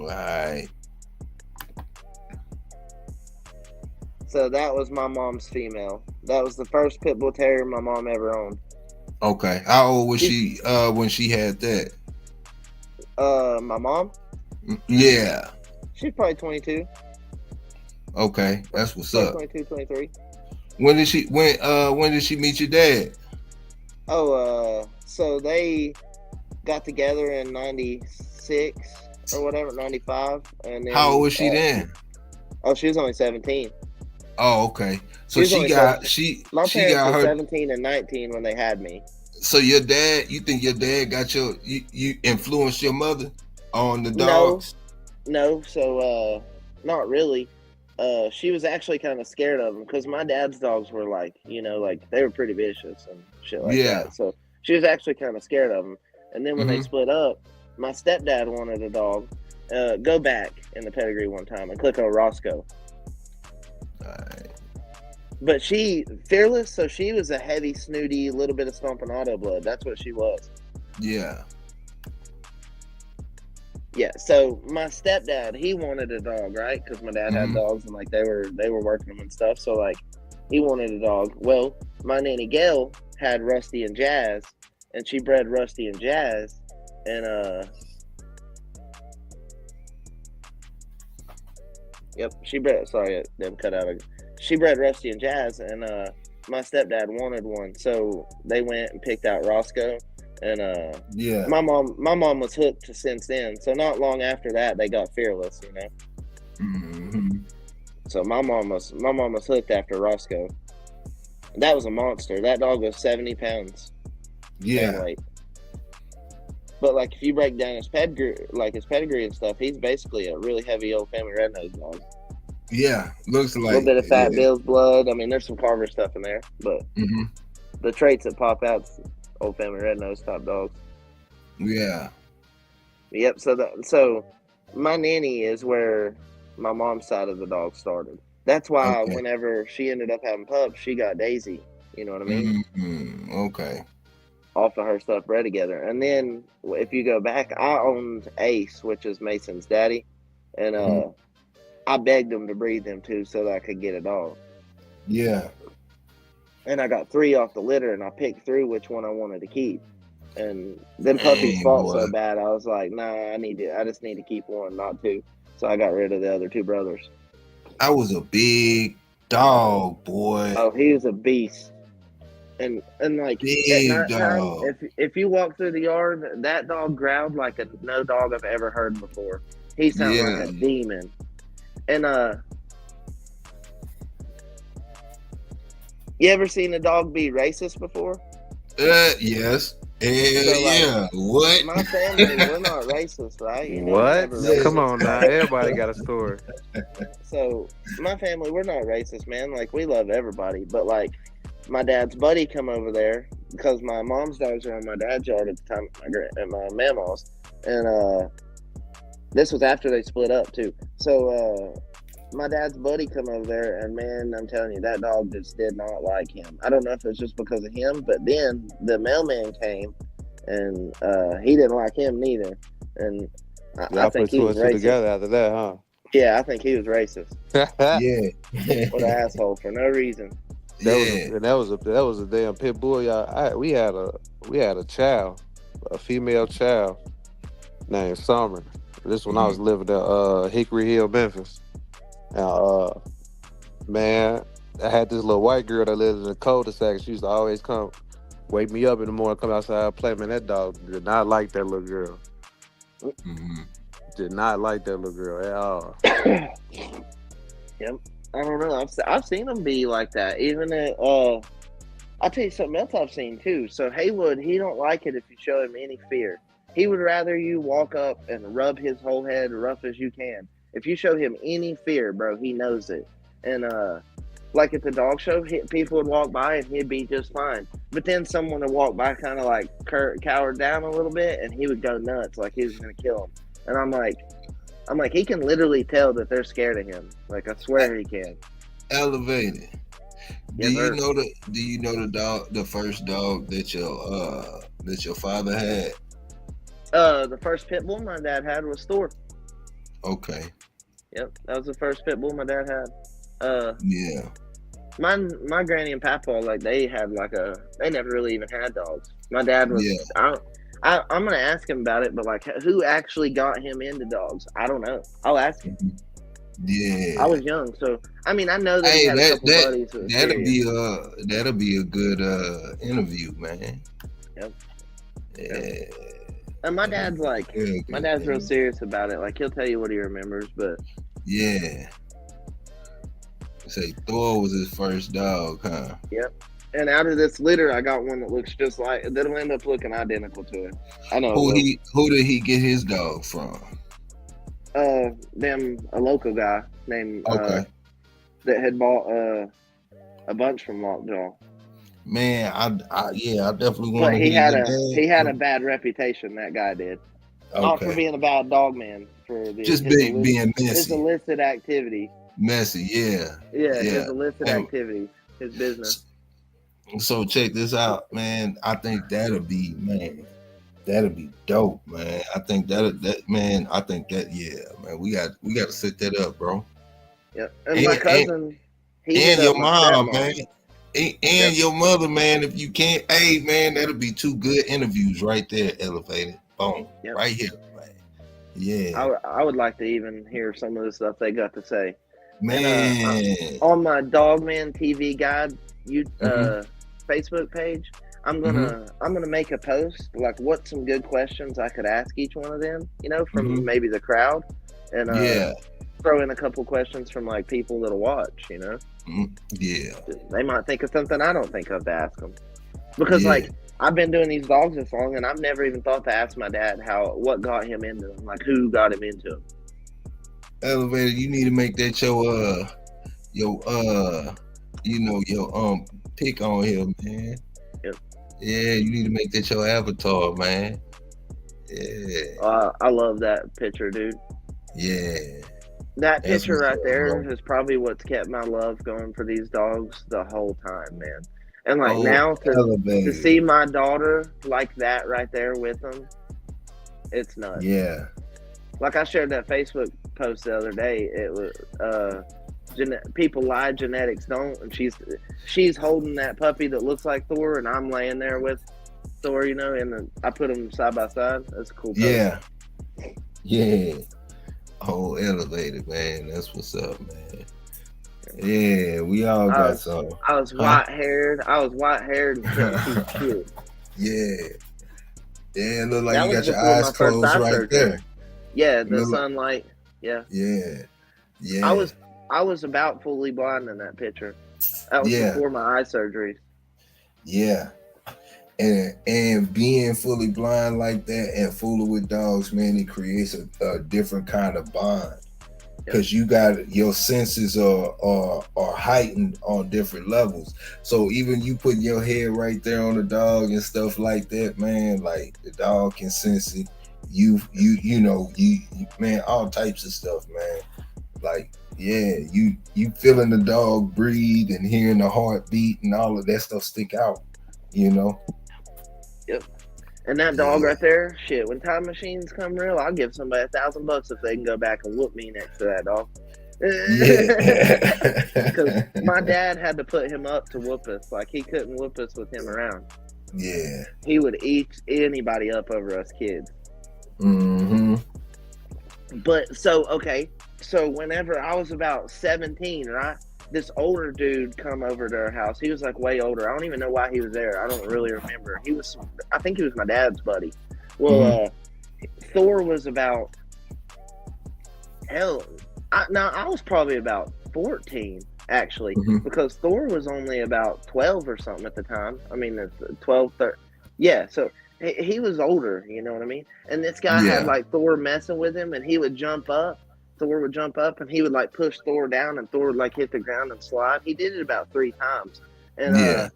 All right. So that was my mom's female. That was the first pit bull terrier my mom ever owned. Okay. How old was she when she had that? My mom? Yeah. She's probably 22. Okay. That's what's up. 22, 23. When did she meet your dad? So they got together in 96 or whatever, 95. And then, how old was she then? Oh, she was only 17. Oh, okay. So my parents were 17 and 19 when they had me. So your dad, you think your dad got you influenced your mother on the dogs? No. So not really. She was actually kind of scared of them because my dad's dogs were like they were pretty vicious and shit like that. So she was actually kind of scared of them. And then when they split up, my stepdad wanted a dog. Go back in the pedigree one time and click on Roscoe. Right. But Fearless, so she was a heavy, snooty, little bit of stomping auto blood. That's what she was. Yeah. Yeah, so my stepdad, he wanted a dog, right? Because my dad had dogs and they were working them and stuff. So he wanted a dog. Well, my nanny Gail had Rusty and Jazz, and she bred Rusty and Jazz, and yep, she bred. Sorry, them cut out. She bred Rusty and Jazz, and my stepdad wanted one, so they went and picked out Roscoe. And my mom was hooked since then. So not long after that, they got Fearless. So my mom was hooked after Roscoe. That was a monster. That dog was 70 pounds. Yeah. Weight. But if you break down his pedigree and stuff, he's basically a really heavy old family red nose dog. Yeah, looks like a little bit of Fat Bill's blood. I mean, there's some Carver stuff in there, but the traits that pop out, old family red nose type dogs. Yeah. Yep. So my nanny is where my mom's side of the dog started. That's why whenever she ended up having pups, she got Daisy. You know what I mean? Okay. Off of her stuff bred together. And then if you go back, I owned Ace, which is Mason's daddy, and I begged him to breed them too so that I could get a dog. Yeah. And I got 3 off the litter, and I picked through which one I wanted to keep. And them puppies Dang, fought boy. so bad, I was like, nah, I just need to keep one, not two. So I got rid of the other two brothers. I was a big dog, boy. Oh, he was a beast. And like at Big nighttime, dog. if you walk through the yard, that dog growled like no dog I've ever heard before. He sounded Yeah. like a demon. And you ever seen a dog be racist before? Yes. Hell So, like, yeah. What? My family, we're not racist, right? You know, we're What? never Yeah. Come racist. on now. Everybody got a story. So my family, we're not racist, man. Like, we love everybody, but like my dad's buddy come over there because my mom's dogs were on my dad's yard at the time at my mama's, and this was after they split up too. So my dad's buddy come over there, and man, I'm telling you, that dog just did not like him. I don't know if it's just because of him, but then the mailman came, and he didn't like him neither, and I Y'all think put he two was and two racist. together after that, huh? Yeah, I think he was racist. Yeah. What an asshole for no reason. That was a damn pit bull, y'all. We had a child, a female child named Summer. This when I was living at Hickory Hill, Memphis. Now, man, I had this little white girl that lived in the cul-de-sac. She used to always come wake me up in the morning, come outside and play. Man, that dog did not like that little girl. Mhm. Did not like that little girl at all. Yep. I don't know. I've seen them be like that. Even at I'll tell you something else I've seen too. So Haywood, he don't like it if you show him any fear. He would rather you walk up and rub his whole head rough as you can. If you show him any fear, bro, he knows it. And like at the dog show, people would walk by and he'd be just fine. But then someone would walk by, kind of like cowered down a little bit, and he would go nuts, like he was gonna kill him. And I'm like, he can literally tell that they're scared of him. Like, I swear he can. Elevated. Yes, sir. Do you know the first dog that your father had? The first pit bull my dad had was Thor. Okay. Yep, that was the first pit bull my dad had. Yeah. My granny and papa, like, they never really even had dogs. My dad was. Yeah. I'm gonna ask him about it, but like, who actually got him into dogs? I don't know. I'll ask him. Yeah. I was young, so I mean, I know that he had a couple buddies. That'll be a good interview, man. Yep. Yeah. And my dad's like, my dad's real serious about it. Like, he'll tell you what he remembers, but yeah. Say Thor was his first dog, huh? Yep. And out of this litter, I got one that looks just like. That'll end up looking identical to it. I know. Who did he get his dog from? A local guy named that had bought a bunch from Lockjaw. Man, I definitely want But to. he had a bad reputation. That guy did. Not for being a bad dog man. Being messy. His illicit activity. Messy, yeah. His illicit activity. His business. So check this out, man. I think that'll be dope, man. I think man. We got to set that up, bro. Yep. And my cousin, and your mom, man, and your mother, man. If you can't, hey, man, that'll be two good interviews right there. Elevated, boom, right here, man. Yeah. I would like to even hear some of the stuff they got to say, man. And, on my Dogman TV Guide, Facebook page, I'm gonna make a post like what's some good questions I could ask each one of them, from maybe the crowd, and throw in a couple questions from like people that'll watch, Yeah, they might think of something I don't think of to ask them, because like I've been doing these dogs this long and I've never even thought to ask my dad what got him into them, like who got him into them. Elevated, you need to make that your pick on him, man. Yep. Yeah, you need to make that your avatar, man. Yeah. I love that picture, dude. Yeah. That picture right there is probably what's kept my love going for these dogs the whole time, man. And like now to see my daughter like that right there with them, it's nuts. Yeah. Like I shared that Facebook post the other day. It was people lie, genetics don't, and she's holding that puppy that looks like Thor, and I'm laying there with Thor, you know, and I put them side by side. That's a cool pose. Yeah. Whole elevated, man. That's what's up, man. Yeah, we all got some. I was white haired. And couldn't see shit. Yeah, look like That you was got your before eyes my first closed eye right surgery. there. Yeah, the sunlight. Yeah. I was about fully blind in that picture. That was before my eye surgery. Yeah. And being fully blind like that and fooling with dogs, man, it creates a different kind of bond. Because you got your senses are heightened on different levels. So even you putting your head right there on the dog and stuff like that, man, like the dog can sense it. You know, man, all types of stuff, man. Like, yeah, you feeling the dog breathe and hearing the heartbeat and all of that stuff stick out, you know. Yep. And that dog right there, shit, when time machines come real, I'll give somebody $1,000 if they can go back and whoop me next to that dog. Because my dad had to put him up to whoop us. Like, he couldn't whoop us with him around. Yeah. He would eat anybody up over us kids. Mm-hmm. But, so whenever I was about 17, right? This older dude come over to our house. He was like way older. I don't even know why he was there. I don't really remember. I think he was my dad's buddy. Well, Thor was about, I was probably about 14 actually, because Thor was only about 12 or something at the time. I mean, it's 12, 13. Yeah, so he was older, you know what I mean? And this guy had like Thor messing with him, and he would jump up. Thor would jump up and he would like push Thor down, and Thor would like hit the ground and slide. He did it about 3 times. And the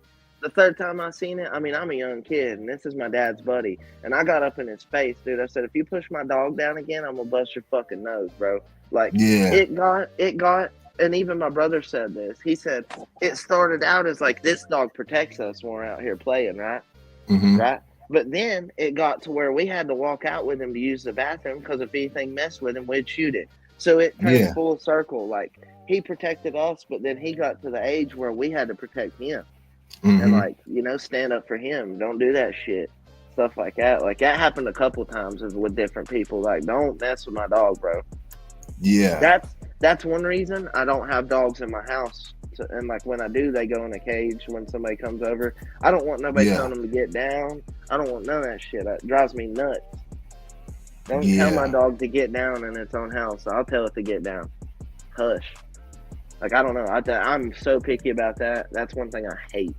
third time I seen it, I mean, I'm a young kid and this is my dad's buddy. And I got up in his face, dude. I said, if you push my dog down again, I'm gonna bust your fucking nose, bro. Like it got, and even my brother said this. He said, it started out as like, this dog protects us when we're out here playing, right? Right? But then it got to where we had to walk out with him to use the bathroom, because if anything messed with him, we'd shoot it. So it turned full circle. Like, he protected us, but then he got to the age where we had to protect him. And like, you know, stand up for him. Don't do that shit. Stuff like that. Like, that happened a couple times with different people. Like, don't mess with my dog, bro. Yeah. That's one reason I don't have dogs in my house. And like, when I do, they go in a cage when somebody comes over. I don't want nobody telling them to get down. I don't want none of that shit. That drives me nuts. Don't tell my dog to get down in its own house. I'll tell it to get down. Hush. Like, I don't know. I'm so picky about that. That's one thing I hate.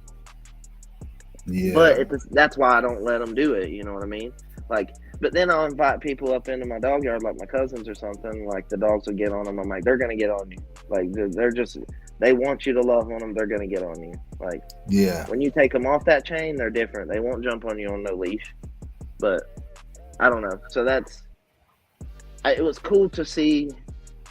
Yeah. But that's why I don't let them do it. You know what I mean? Like, but then I'll invite people up into my dog yard, like my cousins or something. Like, the dogs will get on them. I'm like, they're gonna get on you. Like, they want you to love on them. They're gonna get on you. Like, when you take them off that chain, they're different. They won't jump on you on no leash. But I don't know. So it was cool to see.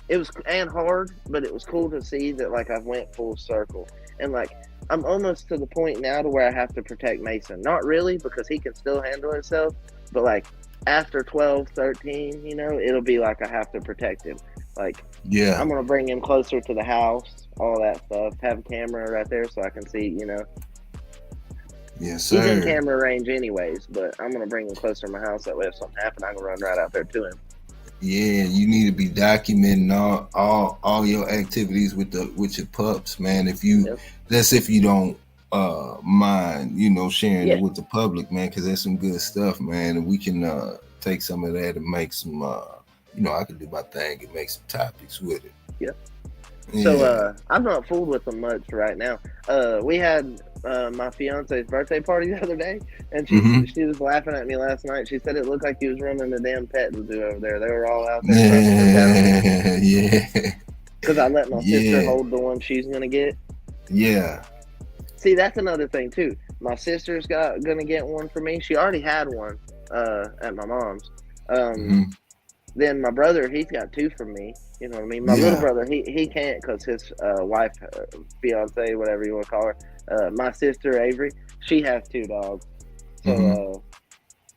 It was and hard, but it was cool to see that like I went full circle. And like, I'm almost to the point now to where I have to protect Mason. Not really, because he can still handle himself, but like after 12, 13, you know, it'll be like I have to protect him. Like, I'm gonna bring him closer to the house, all that stuff. Have a camera right there so I can see, you know. Yes, sir. He's in camera range anyways, but I'm gonna bring him closer to my house. That way, if something happens, I can run right out there to him. Yeah, you need to be documenting all your activities with your pups, man. If you that's if you don't mind, you know, sharing it with the public, man, because that's some good stuff, man. And we can take some of that and make some you know, I can do my thing and make some topics with it. So I'm not fooled with them much right now. We had my fiance's birthday party the other day, and she was laughing at me last night. She said it looked like he was running the damn petting zoo over there. They were all out there. Because I let my sister hold the one she's gonna get. See, that's another thing too. My sister's gonna get one for me. She already had one at my mom's. Then my brother, he's got 2 from me. You know what I mean? My little brother, he can't because his wife, fiance, whatever you want to call her. My sister Avery, she has 2 dogs.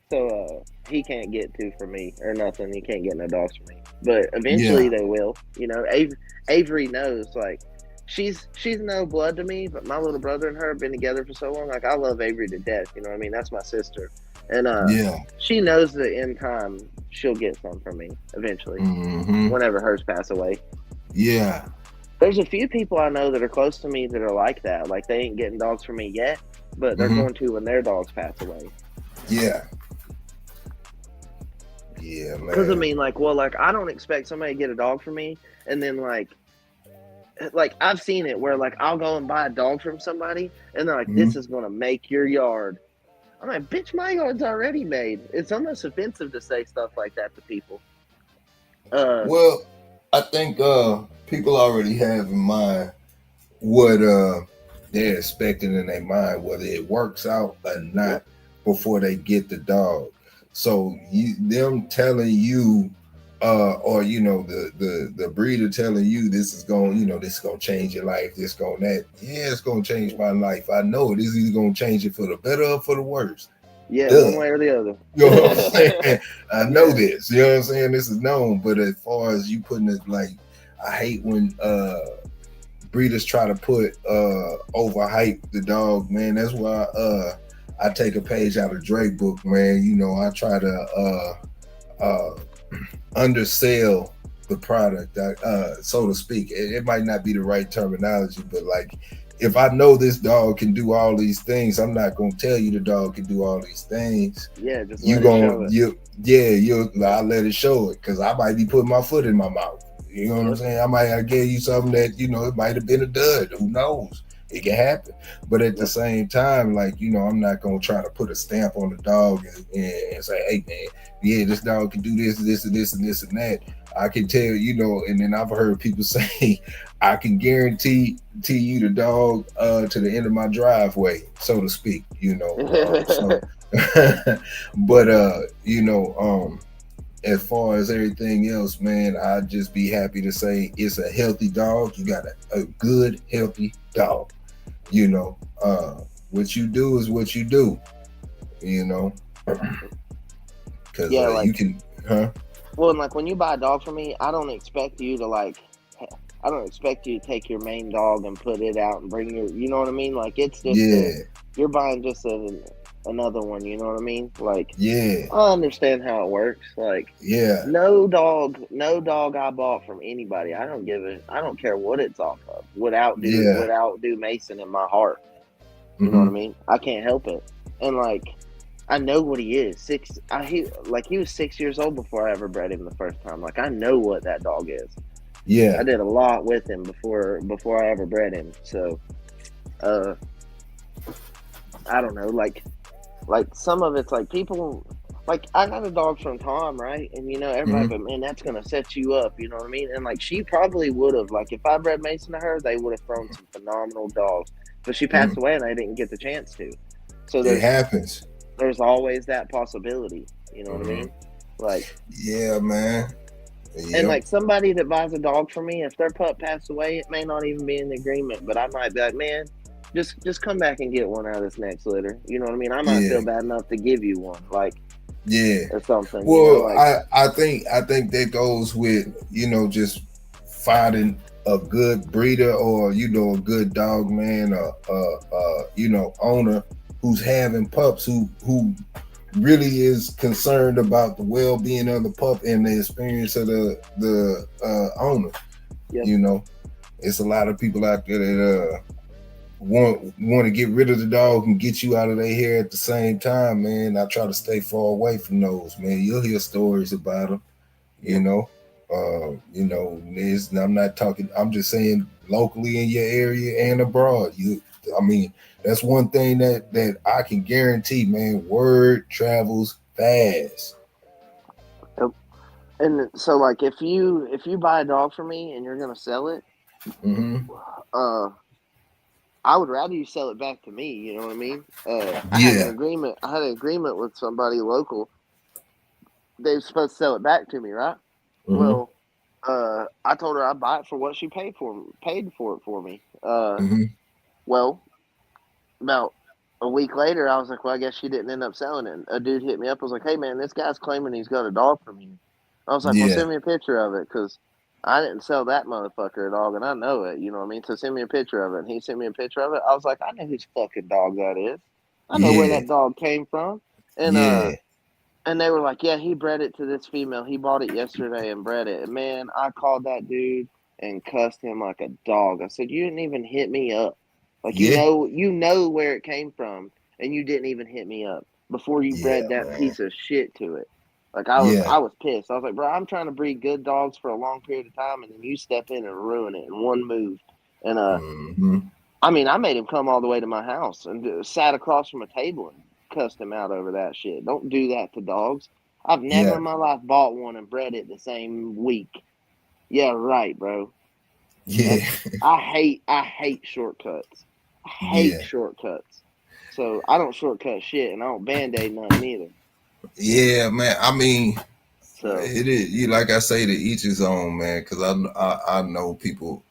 So he can't get 2 from me or nothing. He can't get no dogs from me. But eventually they will. You know, Avery knows, like, she's no blood to me, but my little brother and her have been together for so long. Like I love Avery to death. You know what I mean? That's my sister, and Yeah. she knows that in time she'll get some from me eventually, whenever hers pass away. Yeah. There's a few people I know that are close to me that are like that. Like they ain't getting dogs from me yet, but they're going to when their dogs pass away. Yeah. Yeah, Because I man. mean, like, well, like I don't expect somebody to get a dog from me, and then like I've seen it where like I'll go and buy a dog from somebody, and they're like, "This is gonna make your yard." I'm like, "Bitch, my yard's already made." It's almost offensive to say stuff like that to people. Well, I think people already have in mind what they're expecting in their mind, whether it works out or not, before they get the dog. So them telling you, or the breeder telling you this is gonna change your life, this going that, yeah, it's gonna change my life. I know it is either gonna change it for the better or for the worse. Yeah, Duh. one way or the other. You know what I'm saying? I know this. You know what I'm saying? This is known. But as far as you putting it, like, I hate when breeders try to put overhype the dog, man. That's why I take a page out of Drake book, man. I try to undersell the product, so to speak. It might not be the right terminology, but like, if I know this dog can do all these things, I'm not gonna tell you the dog can do all these things. Yeah, just You let it show it. I'll let it show it, because I might be putting my foot in my mouth. You know what I'm saying? I gave you something that it might have been a dud. Who knows? It can happen. But at the same time, like, I'm not gonna try to put a stamp on the dog and say, hey man, yeah, this dog can do this, this, and this, and this, and that. I can tell, and then I've heard people say, I can guarantee you the dog to the end of my driveway, so to speak, but as far as everything else, man, I'd just be happy to say it's a healthy dog. You got a good, healthy dog. What you do is what you do, because you can, Well, and like when you buy a dog from me, I don't expect you to take your main dog and put it out and bring you know what I mean? Like it's just you're buying just another one, you know what I mean? Like I understand how it works. Like no dog I bought from anybody. I don't care what it's off of. Without do Mason in my heart. You know what I mean? I can't help it. And like I know what he is. He was 6 years old before I ever bred him the first time. Like I know what that dog is. Yeah. I did a lot with him before I ever bred him. So I don't know, like some of it's like people, like I got a dog from Tom, right? And everybody, but man, that's gonna set you up, you know what I mean? And like she probably would have, like if I bred Mason to her, they would have thrown some phenomenal dogs. But she passed away and I didn't get the chance to. So it happens. There's always that possibility, you know what I mean? Like yeah, man. Yep. And like somebody that buys a dog from me, if their pup passed away, it may not even be in the agreement, but I might be like, man, just come back and get one out of this next litter. You know what I mean? I might feel bad enough to give you one, like or something. Well, I think that goes with just finding a good breeder, or a good dog man, owner who's having pups who really is concerned about the well-being of the pup and the experience of the owner. It's a lot of people out there that want to get rid of the dog and get you out of their hair at the same time, man. I try to stay far away from those, man. You'll hear stories about them, I'm not talking, I'm just saying locally in your area and abroad. That's one thing that I can guarantee, man. Word travels fast. And so, like, if you buy a dog from me and you're gonna sell it, I would rather you sell it back to me. You know what I mean? I had an agreement with somebody local. They were supposed to sell it back to me, right? Well, I told her I'd buy it for what she paid for it for me. Well, about a week later, I was like, well, I guess she didn't end up selling it. A dude hit me up. I was like, hey, man, this guy's claiming he's got a dog from you. I was like, well, send me a picture of it, because I didn't sell that motherfucker a dog, and I know it. You know what I mean? So send me a picture of it. And he sent me a picture of it. I was like, I know whose fucking dog that is. I know where Yeah, that dog came from. And yeah, and they were like, yeah, he bred it to this female. He bought it yesterday and bred it. And man, I called that dude and cussed him like a dog. I said, you didn't even hit me up. Like yeah, you know where it came from, and you didn't even hit me up before you yeah, bred that man. piece of shit to it. Like Yeah. I was pissed. I was like, bro, I'm trying to breed good dogs for a long period of time, and then you step in and ruin it in one move. And Mm-hmm. I mean, I made him come all the way to my house and sat across from a table and cussed him out over that shit. Don't do that to dogs. I've never Yeah, in my life bought one and bred it the same week. Yeah, right, bro. yeah, That's I hate shortcuts. I hate yeah, shortcuts. So I don't shortcut shit, and I don't band-aid nothing either. yeah, man. I mean, So it is you like I say to each his own, man. Because I know people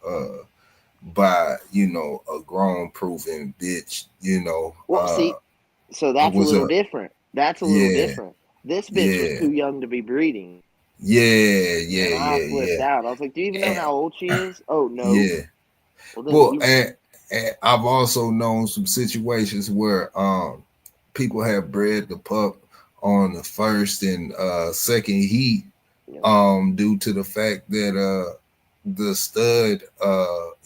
by a grown proven bitch. well, see, so I that's a was little a different. That's a little yeah, different. This bitch was yeah, too young to be breeding, yeah, and yeah, I yeah, flipped yeah, out. I was like, "Do you even know and, how old she is?" Oh no. yeah. Well, then Well, you and I've also known some situations where people have bred the pup on the first and second heat know, due to the fact that the stud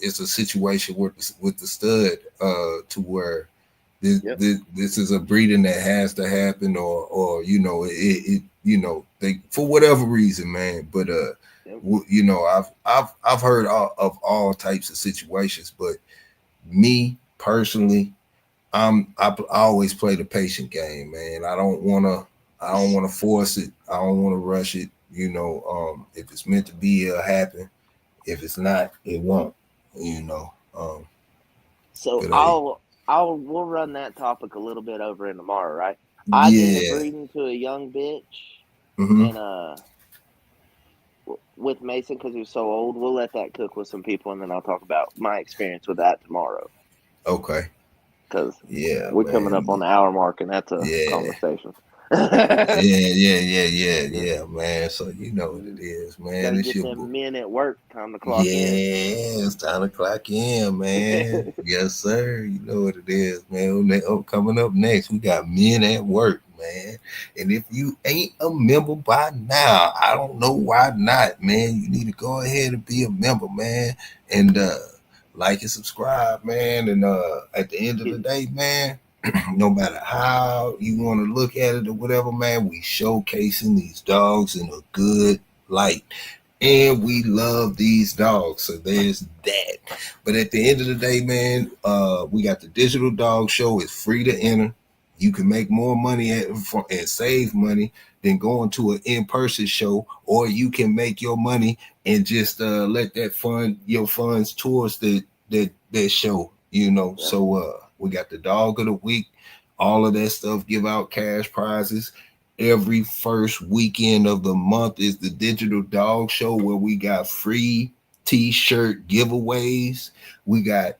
is a situation with the stud to where yep, this is a breeding that has to happen or they for whatever reason, man. But yep. I've heard of all types of situations, but me personally, I always play the patient game, man. I don't wanna force it. I don't wanna rush it. If it's meant to be, it'll happen. If it's not, it won't. You know. So But hey, we'll run that topic a little bit over in tomorrow, right? I did a yeah. breeding to a young bitch, Hmm. and with Mason because he was so old. We'll let that cook with some people, and then I'll talk about my experience with that tomorrow Okay. because Yeah, we're coming up on man. the hour mark, and that's a Yeah. conversation. Yeah, man. So you know what it is, Got man. to It's get your them book. men at work. Time to clock in. Yeah, it's time to clock in, man. Yes, sir. You know what it is, man. Coming up next, we got men at work, man. And if you ain't a member by now, I don't know why not, man. You need to go ahead and be a member, man. And like and subscribe, man. And at the end of the day, man, no matter how you want to look at it or whatever, man, we showcasing these dogs in a good light. And we love these dogs. So there's that. But at the end of the day, man, we got the digital dog show. It's free to enter. You can make more money and save money than going to an in-person show, or you can make your money and just let that fund your funds towards that show. Yeah. So we got the dog of the week, all of that stuff. Give out cash prizes every first weekend of the month is the digital dog show where we got free t-shirt giveaways. We got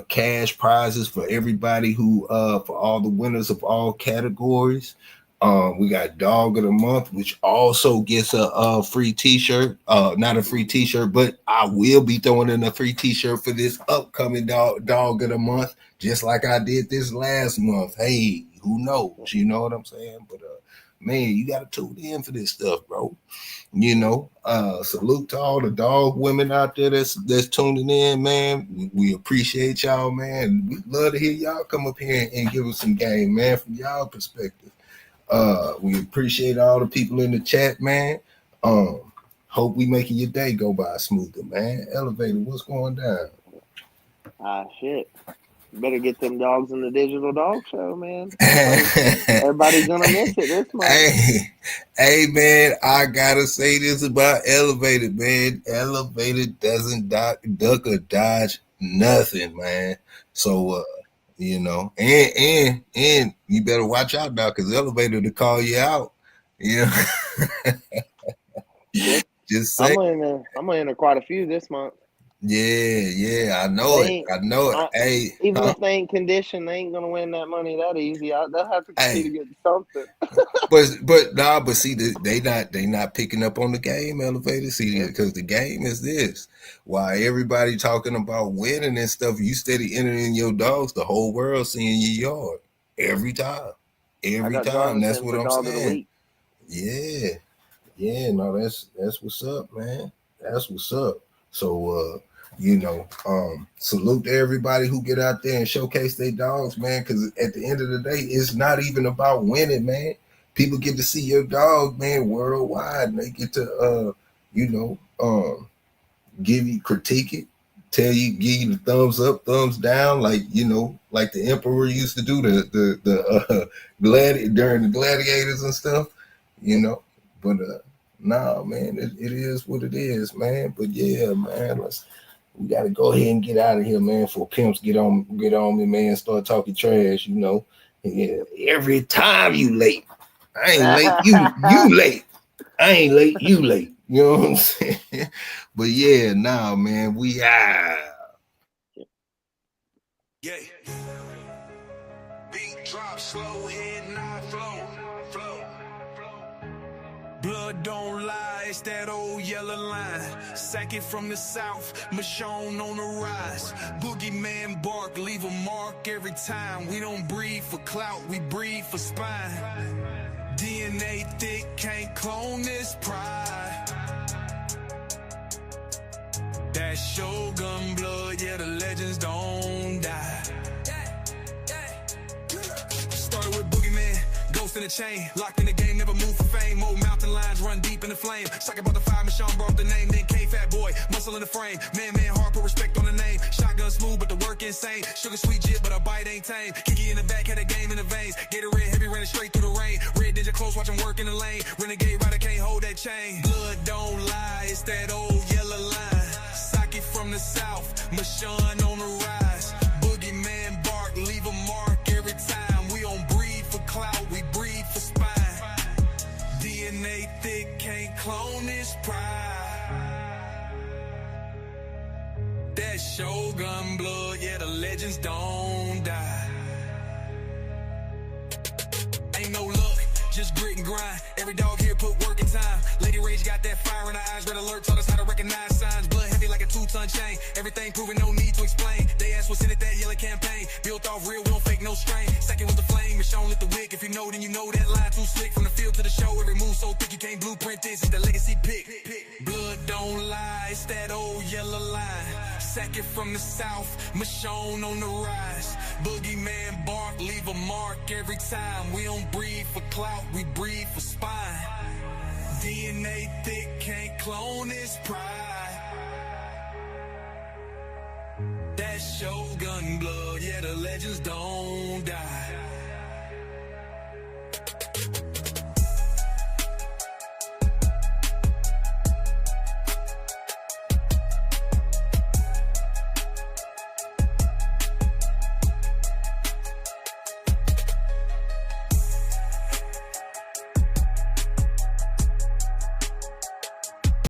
cash prizes for everybody who for all the winners of all categories. We got dog of the month, which also gets a free t-shirt. Not a free t-shirt, but I will be throwing in a free t-shirt for this upcoming dog of the month, just like I did this last month. Hey, who knows? You know what I'm saying? But man, you gotta tune in for this stuff, bro. Salute to all the dog women out there that's tuning in, man. We appreciate y'all, man. We'd love to hear y'all come up here and give us some game, man, from y'all perspective. We appreciate all the people in the chat, man. Hope we making your day go by smoother, man. Elevator, what's going down? Shit. Better get them dogs in the digital dog show, man. Everybody's gonna miss it this month. Hey, hey, man, I gotta say this about Elevated, man. Elevated doesn't duck or dodge nothing, man. So, and you better watch out now, cause Elevated to call you out. You know, Shit. just say, I'm gonna enter quite a few this month. Yeah, I know They it. ain't. I know it. I, Hey, even huh? if they ain't conditioned, they ain't gonna win that money that easy. They'll have to compete Hey, against something. but see, they not picking up on the game elevator. See, Yeah, because the game is this. While everybody talking about winning and stuff, you steady entering your dogs. The whole world seeing your yard every time, I every got time. That's Jonathan what for I'm dog of the saying. week. Yeah, yeah. No, that's what's up, man. That's what's up. So, salute to everybody who get out there and showcase their dogs, man. Because at the end of the day, it's not even about winning, man. People get to see your dog, man, worldwide, and they get to, give you critique it, give you the thumbs up, thumbs down, like like the emperor used to do during the gladiators and stuff, you know. But nah, man, it is what it is, man. But yeah, man, we gotta go ahead and get out of here, man. For pimps get on me, man. Start talking trash, Yeah, every time you late, I ain't late. You late. I ain't late. You late. You know what I'm saying? But yeah, nah, man. We Yeah. Beat drop slow, head not flow. Blood don't lie, it's that old yellow line. Second from the south, Michonne on the rise. Boogeyman bark, leave a mark every time. We don't breathe for clout, we breathe for spine. DNA thick, can't clone this pride. That Shogun blood, yeah, the legends don't die. Started with Boogeyman, ghost in the chain. Locked in the game, never move for fame. Old mountain lines run deep in the flame. Sucking about the fire, Michonne brought the name. Then came Fat Boy, muscle in the frame. Man, hard, put respect on the name. Shotgun smooth, but the work insane. Sugar sweet jit, but a bite ain't tame. Kiki in the back, had a game in the veins. Gatorade heavy, running straight through the rain. Red ninja close, watch him work in the lane. Renegade rider can't hold that chain. Blood don't lie, it's that old yellow line. Saki from the south, Michonne on the rise. Boogeyman bark, leave a mark every time. We don't breathe for clout, we breathe for spine. DNA thick, can't clone this pride. That Shogun blood, yeah, the legends don't die. Ain't no luck, just grit and grind. Every dog here put work in time. Lady Rage got that fire in her eyes. Red alert taught us how to recognize signs. Blood heavy like a 2-ton chain. Everything proven, no need to explain. They asked what's in it, that yellow campaign. Built off real, we don't fake no strain. Second was the flame, Michonne lit the wick. If you know, then you know that line too slick. From the field to the show, every move so thick you can't blueprint this. It's the legacy pick. Blood don't lie, it's that old yellow line. Second from the south, Michonne on the rise. Boogeyman bark, leave a mark every time. We don't breathe for clout, we breathe for spine. DNA thick, can't clone this pride.